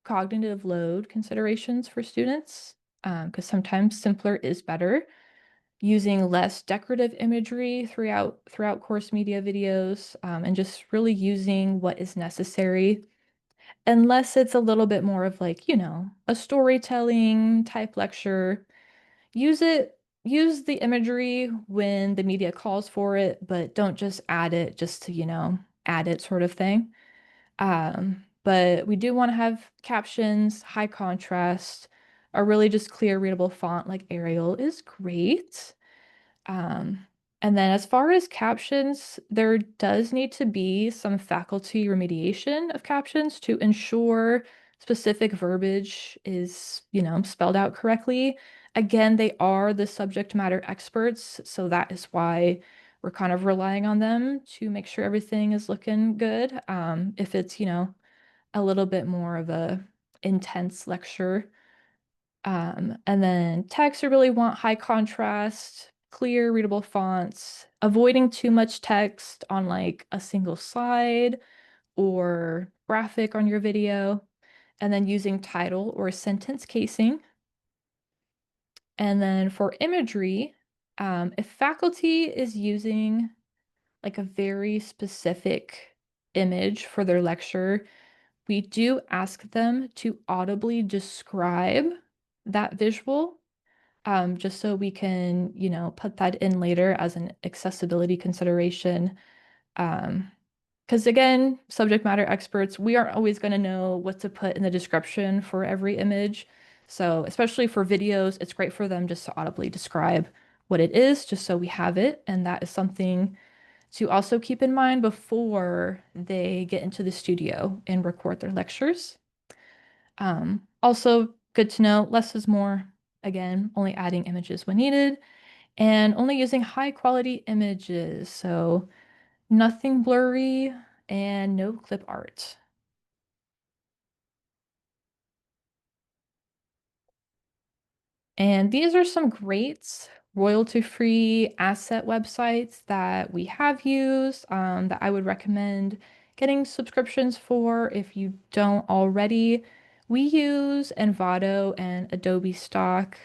cognitive load considerations for students because sometimes simpler is better. Using less decorative imagery throughout course media videos and just really using what is necessary unless it's a little bit more of like, a storytelling type lecture. Use the imagery when the media calls for it, but don't just add it just to, add it sort of thing. But we do want to have captions, high contrast, a really just clear, readable font like Arial is great. Um, And then as far as captions, there does need to be some faculty remediation of captions to ensure specific verbiage is, spelled out correctly. Again, they are the subject matter experts, so that is why we're kind of relying on them to make sure everything is looking good. If it's, a little bit more of a intense lecture. And then text, I really want high contrast, clear, readable fonts, avoiding too much text on like a single slide or graphic on your video, and then using title or sentence casing. And then for imagery, if faculty is using like a very specific image for their lecture, we do ask them to audibly describe that visual, just so we can, put that in later as an accessibility consideration. Because again, subject matter experts, we aren't always going to know what to put in the description for every image. So, especially for videos, it's great for them just to audibly describe what it is, just so we have it. And that is something to also keep in mind before they get into the studio and record their lectures. Also, good to know, less is more. Again, only adding images when needed and only using high quality images. So, nothing blurry and no clip art. And these are some great royalty-free asset websites that we have used, that I would recommend getting subscriptions for if you don't already. We use Envato and Adobe Stock,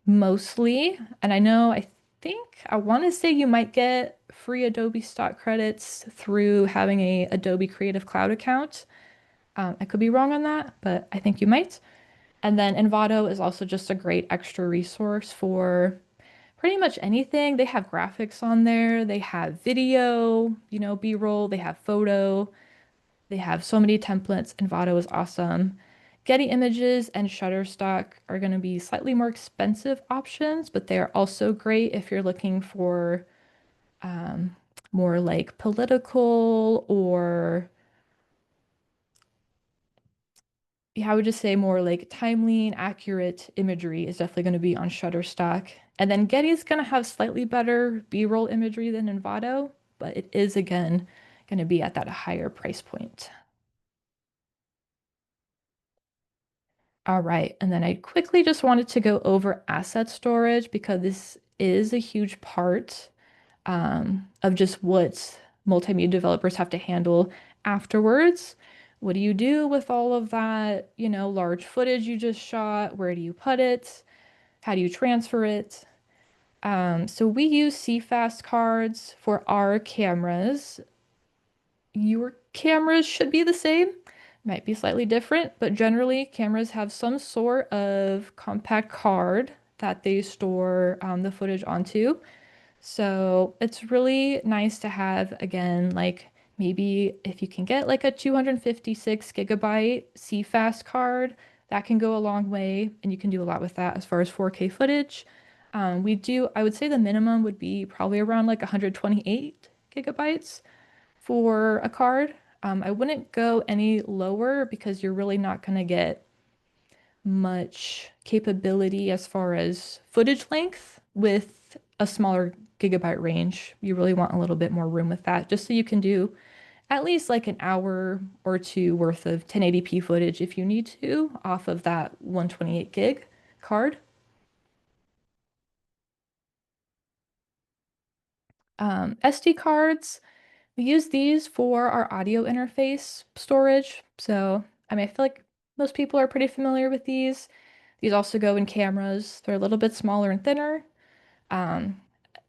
mostly. And I want to say you might get free Adobe Stock credits through having a Adobe Creative Cloud account. I could be wrong on that, but I think you might. And then Envato is also just a great extra resource for pretty much anything. They have graphics on there, they have video, B-roll, they have photo, they have so many templates. Envato is awesome. Getty Images and Shutterstock are going to be slightly more expensive options, but they are also great if you're looking for um, more like political or yeah, I would just say more like timely and accurate imagery is definitely going to be on Shutterstock. And then Getty's going to have slightly better B-roll imagery than Envato, but it is again going to be at that higher price point. All right, and then I quickly just wanted to go over asset storage because this is a huge part of just what multimedia developers have to handle afterwards. What do you do with all of that, large footage you just shot? Where do you put it? How do you transfer it? So we use CFast cards for our cameras. Your cameras should be the same, might be slightly different, but generally cameras have some sort of compact card that they store the footage onto. So it's really nice to have, again, like maybe if you can get like a 256 gigabyte CFast card, that can go a long way and you can do a lot with that as far as 4K footage. I would say the minimum would be probably around like 128 gigabytes for a card. I wouldn't go any lower because you're really not going to get much capability as far as footage length with a smaller gigabyte range. You really want a little bit more room with that, just so you can do at least like an hour or two worth of 1080p footage if you need to off of that 128 gig card. SD cards, we use these for our audio interface storage. So, I feel like most people are pretty familiar with these. These also go in cameras. They're a little bit smaller and thinner. Um,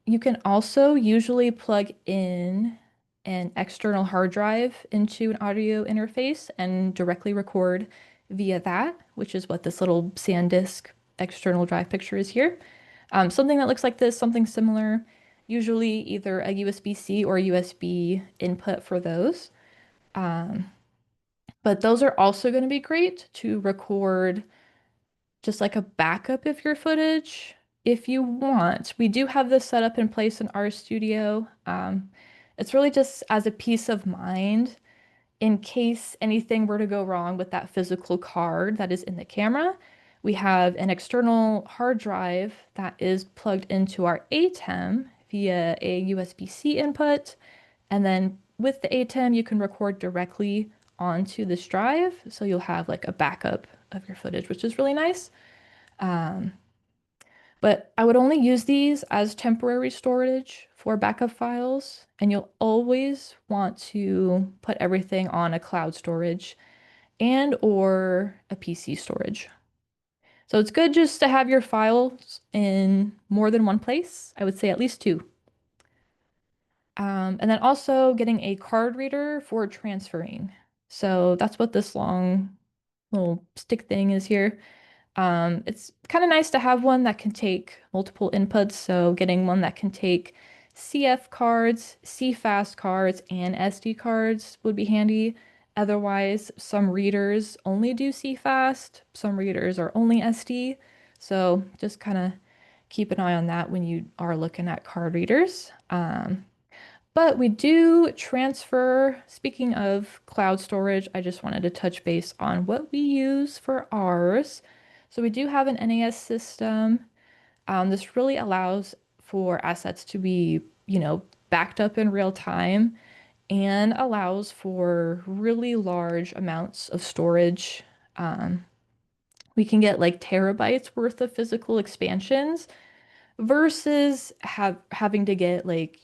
you can also usually plug in an external hard drive into an audio interface and directly record via that, which is what this little SanDisk external drive picture is here. Something that looks like this, something similar, usually either a USB-C or USB input for those. But those are also going to be great to record just like a backup of your footage if you want, we do have this set up in place in our studio. It's really just as a peace of mind in case anything were to go wrong with that physical card that is in the camera. We have an external hard drive that is plugged into our ATEM via a USB-C input. And then with the ATEM, you can record directly onto this drive. So you'll have like a backup of your footage, which is really nice. But I would only use these as temporary storage for backup files, and you'll always want to put everything on a cloud storage and or a PC storage. So it's good just to have your files in more than one place. I would say at least two. And then also getting a card reader for transferring. So that's what this long little stick thing is here. It's kind of nice to have one that can take multiple inputs. So getting one that can take CF cards, CFast cards, and SD cards would be handy. Otherwise, some readers only do CFast, some readers are only SD. So just kind of keep an eye on that when you are looking at card readers. But we do transfer, speaking of cloud storage, I just wanted to touch base on what we use for ours. So we do have an NAS system. This really allows for assets to be, backed up in real time and allows for really large amounts of storage. Um, we can get like terabytes worth of physical expansions versus having to get like,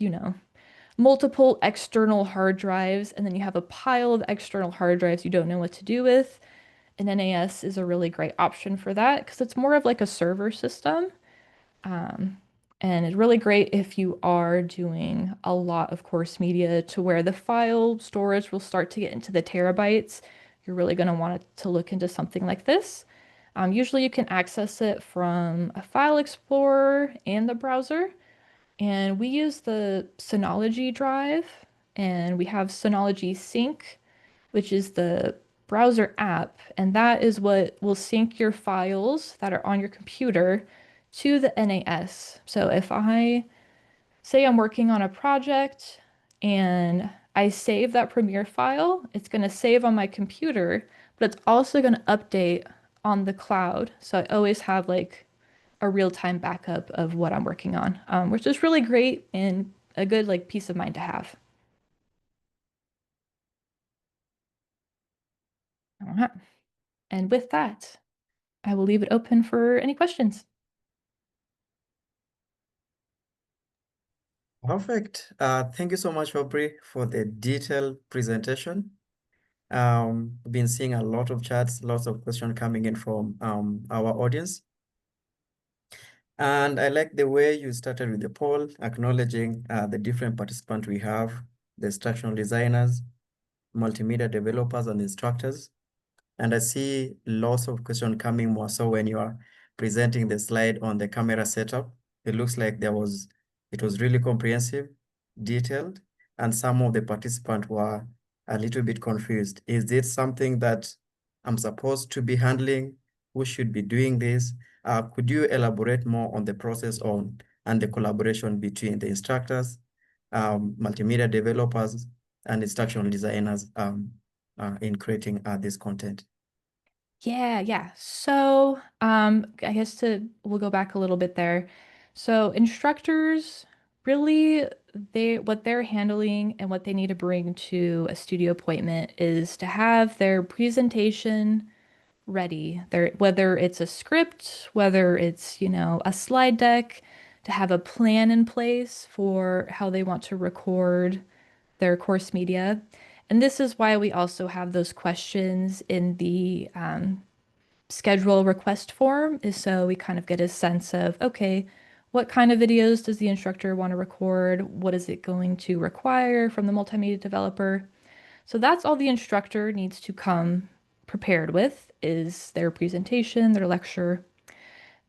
multiple external hard drives, and then you have a pile of external hard drives you don't know what to do with. An NAS is a really great option for that because it's more of like a server system. Um, and it's really great if you are doing a lot of course media to where the file storage will start to get into the terabytes. You're really going to want to look into something like this. Usually you can access it from a file explorer and the browser. And we use the Synology drive, and we have Synology Sync, which is the browser app, and that is what will sync your files that are on your computer to the NAS. So if I say I'm working on a project and I save that Premiere file, it's going to save on my computer, but it's also going to update on the cloud. So I always have like a real-time backup of what I'm working on, which is really great and a good like peace of mind to have. All right. And with that, I will leave it open for any questions. Perfect. Thank you so much, Aubrey, for the detailed presentation. We've been seeing a lot of chats, lots of questions coming in from our audience. And I like the way you started with the poll, acknowledging the different participants we have, the instructional designers, multimedia developers, and instructors. And I see lots of questions coming more so when you are presenting the slide on the camera setup. It looks like it was really comprehensive, detailed, and some of the participants were a little bit confused. Is this something that I'm supposed to be handling? Who should be doing this? Could you elaborate more on the process and the collaboration between the instructors, multimedia developers, and instructional designers in creating this content? Yeah. So, I guess we'll go back a little bit there. So, instructors really what they're handling and what they need to bring to a studio appointment is to have their presentation ready. Whether it's a script, whether it's, a slide deck, to have a plan in place for how they want to record their course media. And this is why we also have those questions in the schedule request form, is so we kind of get a sense of, okay, what kind of videos does the instructor want to record? What is it going to require from the multimedia developer? So that's all the instructor needs to come prepared with is their presentation, their lecture.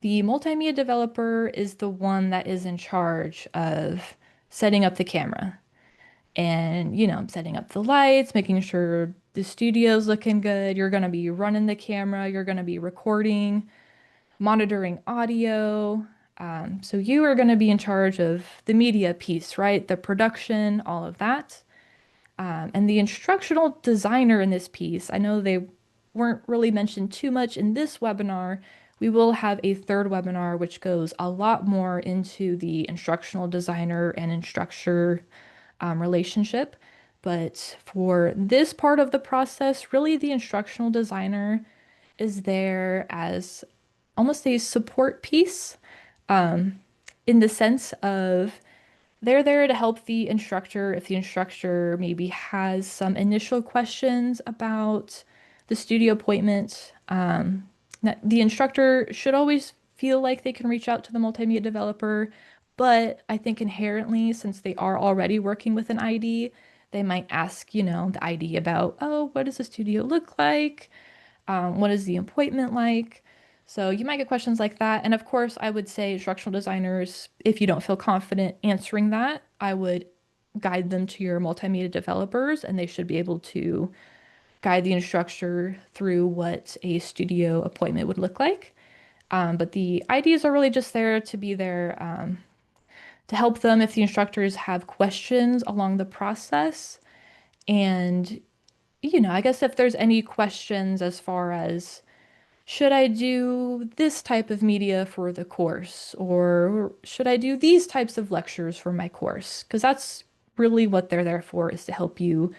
The multimedia developer is the one that is in charge of setting up the camera and, setting up the lights, making sure the studio's looking good. You're going to be running the camera, you're going to be recording, monitoring audio. So you are going to be in charge of the media piece, right? The production, all of that. And the instructional designer in this piece, I know they weren't really mentioned too much in this webinar. We will have a third webinar which goes a lot more into the instructional designer and instructor relationship. But for this part of the process, really the instructional designer is there as almost a support piece in the sense of they're there to help the instructor if the instructor maybe has some initial questions about the studio appointment. The instructor should always feel like they can reach out to the multimedia developer, but I think inherently, since they are already working with an ID, they might ask, the ID about, oh, what does the studio look like? What is the appointment like? So you might get questions like that. And of course, I would say instructional designers, if you don't feel confident answering that, I would guide them to your multimedia developers, and they should be able to guide the instructor through what a studio appointment would look like. But the IDs are really just there to be there to help them if the instructors have questions along the process. And, I guess if there's any questions as far as should I do this type of media for the course? Or should I do these types of lectures for my course? Because that's really what they're there for, is to help you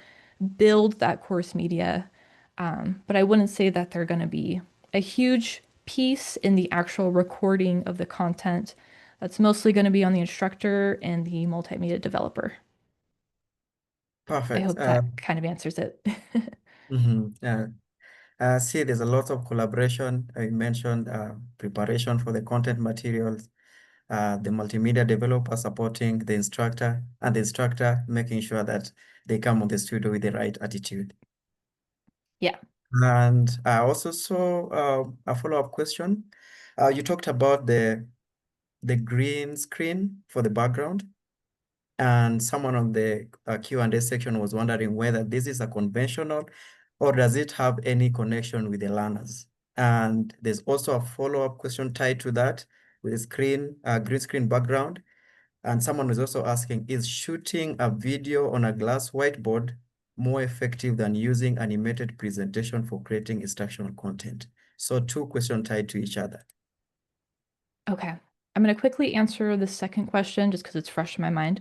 build that course media. But I wouldn't say that they're going to be a huge piece in the actual recording of the content. That's mostly going to be on the instructor and the multimedia developer. I Perfect. hope that kind of answers it. Mhm. See, there's a lot of collaboration. I mentioned preparation for the content materials, the multimedia developer supporting the instructor, and the instructor making sure that they come on the studio with the right attitude. Yeah. And I also saw a follow-up question. You talked about the green screen for the background, and someone on the Q&A section was wondering whether this is a conventional or does it have any connection with the learners? And there's also a follow-up question tied to that with a green screen background. And someone was also asking, is shooting a video on a glass whiteboard more effective than using animated presentation for creating instructional content? So two questions tied to each other. Okay. I'm going to quickly answer the second question just because it's fresh in my mind.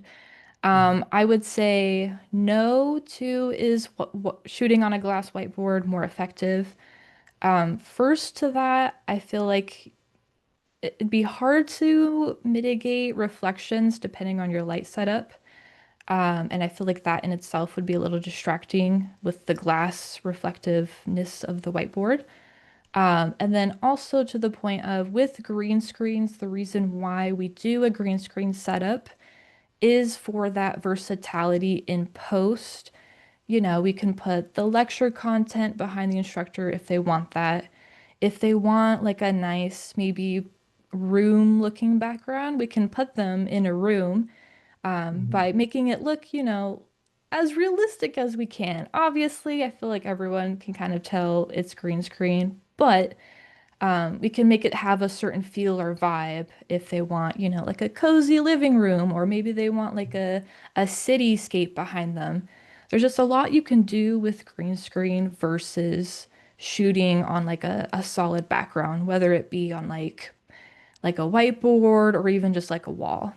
Mhm. I would say no to is what shooting on a glass whiteboard more effective. First to that, I feel like it'd be hard to mitigate reflections depending on your light setup. And I feel like that in itself would be a little distracting with the glass reflectiveness of the whiteboard. And then also to the point of with green screens, the reason why we do a green screen setup is for that versatility in post. We can put the lecture content behind the instructor if they want that. If they want like a nice, maybe room looking background, we can put them in a room Mhm. by making it look, as realistic as we can. Obviously, I feel like everyone can kind of tell it's green screen, but we can make it have a certain feel or vibe if they want, like a cozy living room, or maybe they want like a cityscape behind them. There's just a lot you can do with green screen versus shooting on like a solid background, whether it be on like a whiteboard or even just like a wall.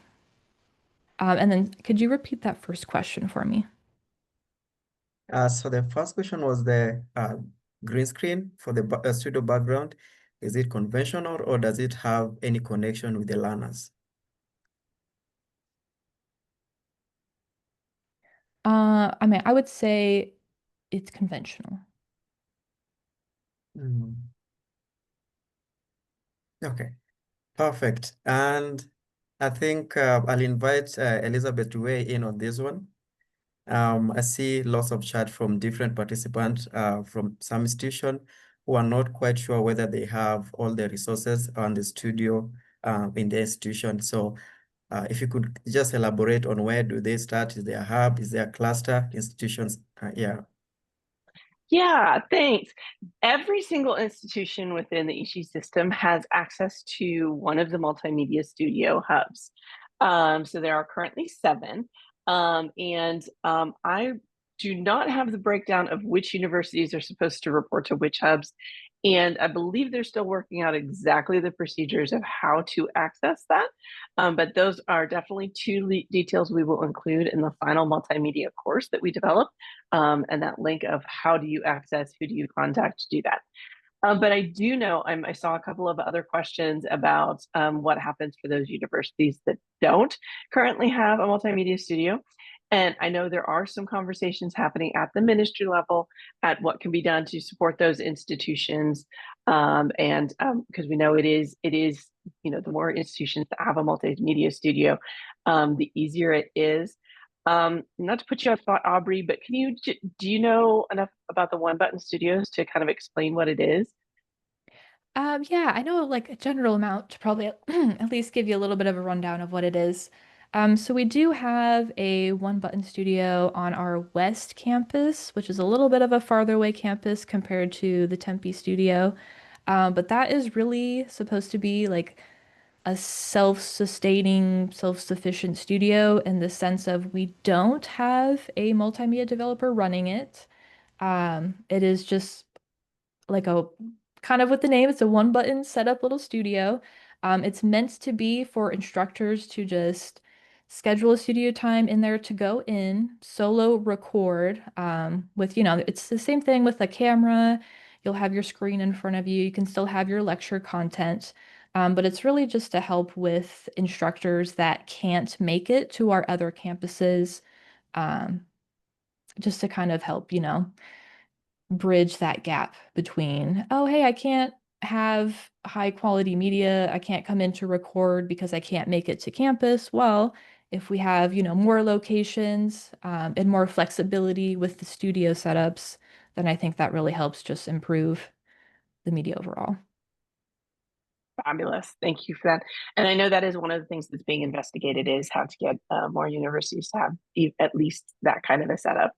And then could you repeat that first question for me? So the first question was the green screen for the studio background. Is it conventional or does it have any connection with the learners? I mean, I would say it's conventional. Mm. Okay, perfect. And I think I'll invite Elizabeth to weigh in on this one. I see lots of chat from different participants from some institution who are not quite sure whether they have all the resources on the studio in the institution. So if you could just elaborate on where do they start? Is there a hub? Is there a cluster? Institutions? Yeah. Yeah, thanks. Every single institution within the Ishi system has access to one of the multimedia studio hubs. So there are currently seven. I do not have the breakdown of which universities are supposed to report to which hubs. And I believe they're still working out exactly the procedures of how to access that. But those are definitely two details we will include in the final multimedia course that we develop, and that link of how do you access, who do you contact to do that. But I do know I saw a couple of other questions about what happens for those universities that don't currently have a multimedia studio. And I know there are some conversations happening at the ministry level at what can be done to support those institutions. And because we know it is, the more institutions that have a multimedia studio, the easier it is. Not to put you on spot, Aubrey, but do you know enough about the One Button Studios to kind of explain what it is? Yeah, I know like a general amount to probably at least give you a little bit of a rundown of what it is. So we do have a one button studio on our west campus, which is a little bit of a farther away campus compared to the Tempe studio. But that is really supposed to be like a self-sustaining, self-sufficient studio in the sense of we don't have a multimedia developer running it. It is just like a kind of with the name, it's a one button setup little studio. It's meant to be for instructors to just schedule a studio time in there to go in, solo record, with, it's the same thing with a camera. You'll have your screen in front of you. You can still have your lecture content. But it's really just to help with instructors that can't make it to our other campuses, um, just to kind of help, bridge that gap between, oh, hey, I can't have high quality media. I can't come in to record because I can't make it to campus. Well, if we have, more locations, and more flexibility with the studio setups, then I think that really helps just improve the media overall. Fabulous. Thank you for that. And I know that is one of the things that's being investigated is how to get more universities to have at least that kind of a setup.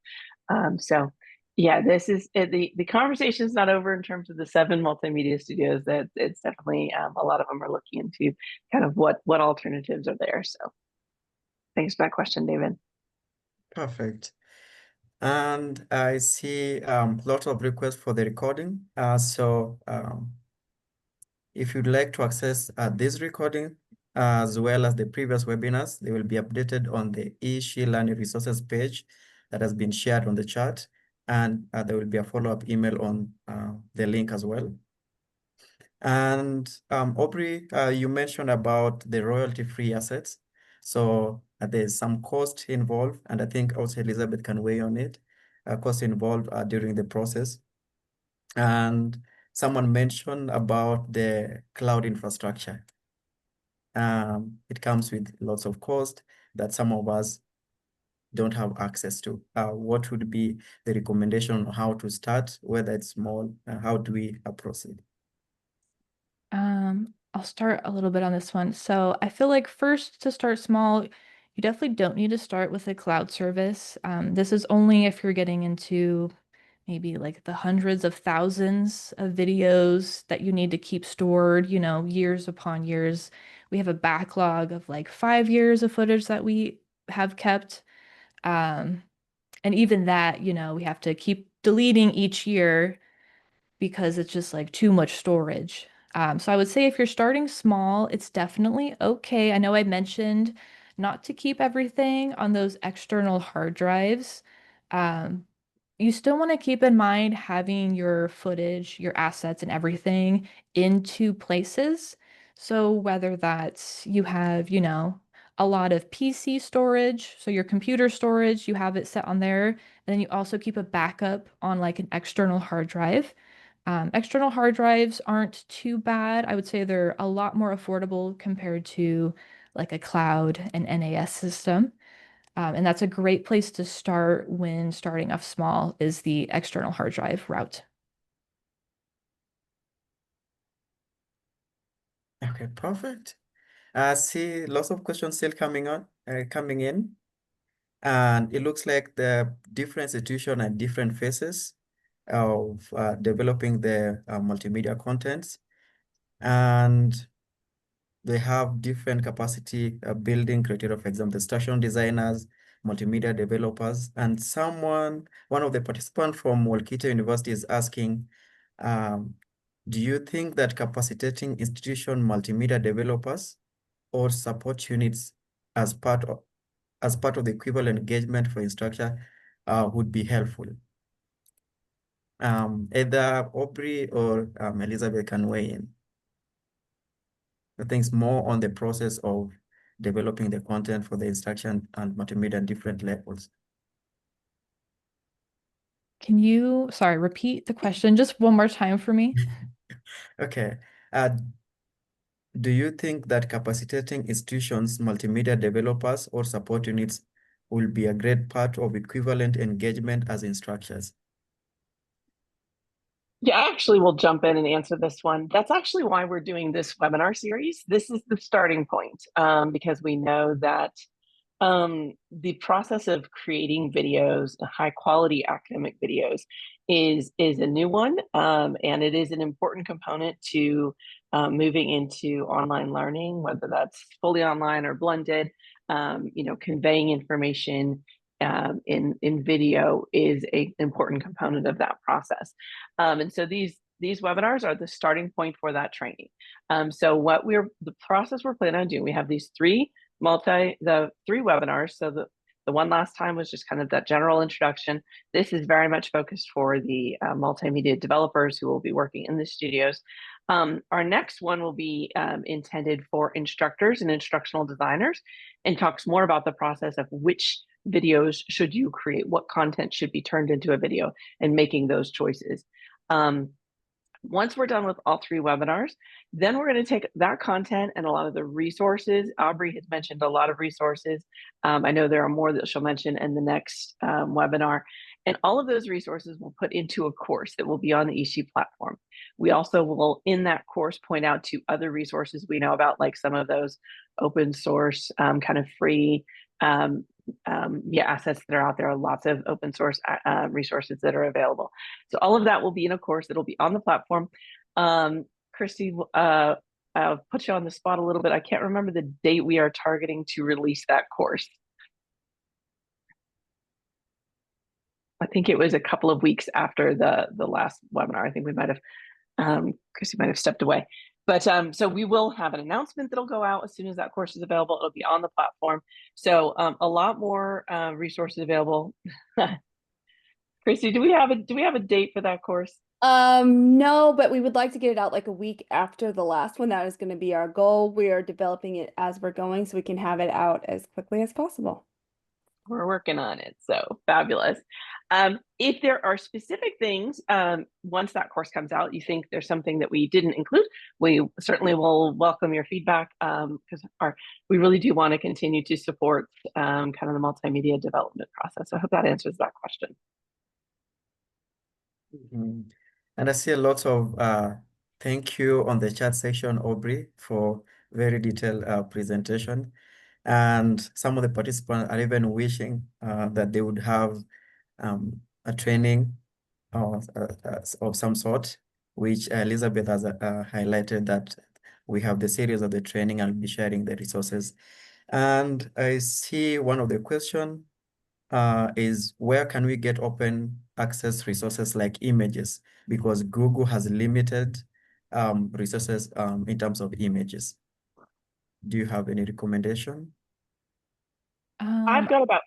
So yeah, this is the conversation is not over in terms of the seven multimedia studios. That it's definitely a lot of them are looking into kind of what alternatives are there. So thanks for that question, David. Perfect. And I see lots of requests for the recording. If you'd like to access this recording, as well as the previous webinars, they will be updated on the eShe Learning Resources page that has been shared on the chat. And there will be a follow-up email on the link as well. And Aubrey, you mentioned about the royalty-free assets. So there's some cost involved, and I think also Elizabeth can weigh on it, cost involved during the process. And someone mentioned about the cloud infrastructure. It comes with lots of cost that some of us don't have access to. What would be the recommendation on how to start, whether it's small, how do we proceed? I'll start a little bit on this one. So I feel like first to start small, you definitely don't need to start with a cloud service. This is only if you're getting into maybe like the hundreds of thousands of videos that you need to keep stored, years upon years. We have a backlog of like 5 years of footage that we have kept. Um, and even that, we have to keep deleting each year because it's just like too much storage. So I would say if you're starting small, it's definitely okay. I know I mentioned not to keep everything on those external hard drives. Um, you still want to keep in mind having your footage, your assets, and everything in two places. So whether that's you have, a lot of PC storage, so your computer storage, you have it set on there, and then you also keep a backup on like an external hard drive. External hard drives aren't too bad. I would say they're a lot more affordable compared to like a cloud and NAS system. And that's a great place to start when starting off small is the external hard drive route. Okay, perfect. See lots of questions still coming in, and it looks like the different institutions and different phases. of developing their multimedia contents, and they have different capacity building criteria. For example, the station designers, multimedia developers, and one of the participants from Walkita University is asking, do you think that capacitating institution multimedia developers or support units as part of the equivalent engagement for instructor would be helpful? Either Aubrey or Elizabeth can weigh in. I think more on the process of developing the content for the instruction and multimedia at different levels. Can you, sorry, repeat the question just one more time for me? Okay. Do you think that capacitating institutions, multimedia developers, or support units will be a great part of equivalent engagement as instructors? Yeah, I actually will jump in and answer this one. That's actually why we're doing this webinar series. This is the starting point, because we know that the process of creating videos, high quality academic videos, is a new one, and it is an important component to moving into online learning, whether that's fully online or blended. Conveying information in video is an important component of that process, and so these webinars are the starting point for that training. So the process we're planning on doing, we have these three webinars. So the one last time was just kind of that general introduction. This is very much focused for the multimedia developers who will be working in the studios. Our next one will be intended for instructors and instructional designers, and talks more about the process of which videos should you create, what content should be turned into a video, and making those choices. Once we're done with all three webinars, then we're going to take that content and a lot of the resources. Aubrey has mentioned a lot of resources. I know there are more that she'll mention in the next webinar. And all of those resources we'll put into a course that will be on the Ishi platform. We also will, in that course, point out to other resources we know about, like some of those open source kind of free assets that are out there. Lots of open source resources that are available. So all of that will be in a course that'll be on the platform. Christy, I'll put you on the spot a little bit. I can't remember the date we are targeting to release that course. I think it was a couple of weeks after the last webinar. I think we might have, Christy might have stepped away. But so we will have an announcement that'll go out as soon as that course is available. It'll be on the platform. So a lot more resources available. Christy, do we have a date for that course? No, but we would like to get it out like a week after the last one. That is going to be our goal. We are developing it as we're going so we can have it out as quickly as possible. We're working on it. So fabulous. If there are specific things, once that course comes out, you think there's something that we didn't include, we certainly will welcome your feedback, because we really do want to continue to support kind of the multimedia development process. So I hope that answers that question. And I see a lot of thank you on the chat section, Aubrey, for very detailed presentation. And some of the participants are even wishing that they would have a training of some sort, which Elizabeth has highlighted that we have the series of the training. I'll be sharing the resources. And I see one of the questions is where can we get open access resources like images? Because Google has limited resources in terms of images. Do you have any recommendation? I've got about,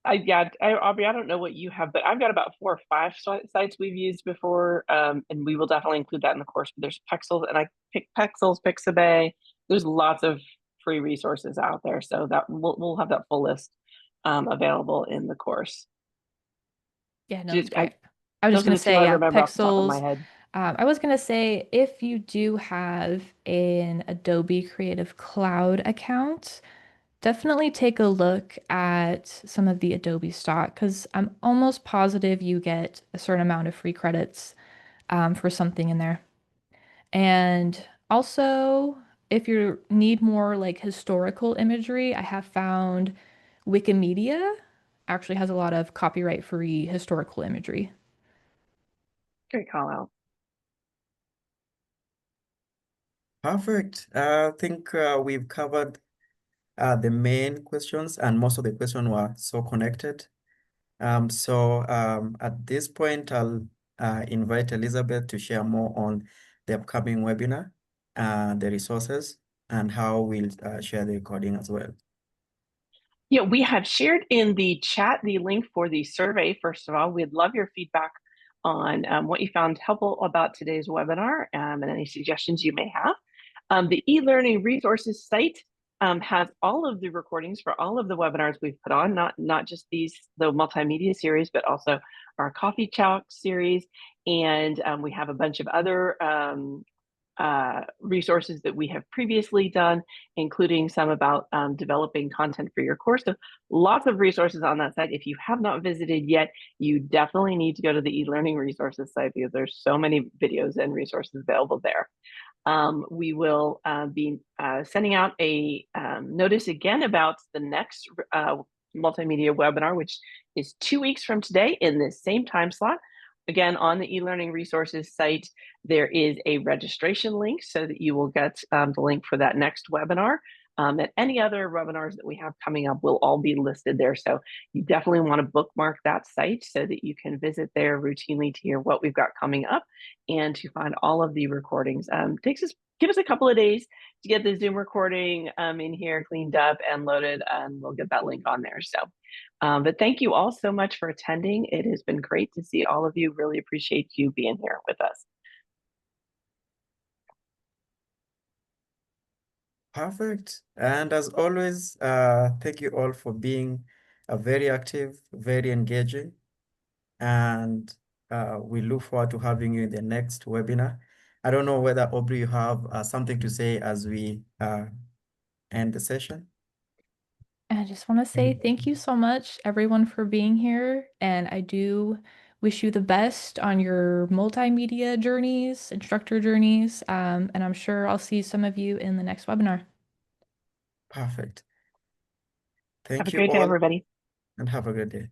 Aubrey, I don't know what you have, but I've got about 4 or 5 sites we've used before, and we will definitely include that in the course. But there's Pexels, and I pick Pexels, Pixabay. There's lots of free resources out there, so that we'll have that full list available in the course. Yeah, no, that's great. I was just Those are going the to two say, I yeah, remember off the top of my Pexels. head. I was going to say, if you do have an Adobe Creative Cloud account, definitely take a look at some of the Adobe stock, because I'm almost positive you get a certain amount of free credits for something in there. And also, if you need more like historical imagery, I have found Wikimedia actually has a lot of copyright-free historical imagery. Great call out. Perfect. I think we've covered the main questions, and most of the questions were so connected. So at this point, I'll invite Elizabeth to share more on the upcoming webinar, the resources, and how we'll share the recording as well. Yeah, we have shared in the chat the link for the survey. First of all, we'd love your feedback on what you found helpful about today's webinar and any suggestions you may have. The e-learning resources site has all of the recordings for all of the webinars we've put on, not just the multimedia series, but also our coffee chalk series. And we have a bunch of other resources that we have previously done, including some about developing content for your course. So lots of resources on that site. If you have not visited yet, you definitely need to go to the e-learning resources site because there's so many videos and resources available there. We will be sending out a notice again about the next multimedia webinar, which is 2 weeks from today in this same time slot. Again, on the e-learning resources site, there is a registration link so that you will get the link for that next webinar. And any other webinars that we have coming up will all be listed there. So you definitely want to bookmark that site so that you can visit there routinely to hear what we've got coming up and to find all of the recordings. Give us a couple of days to get the Zoom recording in here cleaned up and loaded, and we'll get that link on there. So, but thank you all so much for attending. It has been great to see all of you. Really appreciate you being here with us. Perfect. And as always, thank you all for being very active, very engaging. And we look forward to having you in the next webinar. I don't know whether, Aubrey, you have something to say as we end the session. I just want to say thank you so much, everyone, for being here. And I do wish you the best on your multimedia journeys, instructor journeys. And I'm sure I'll see some of you in the next webinar. Perfect. Have a Thank you great day, all, everybody. and have a good day.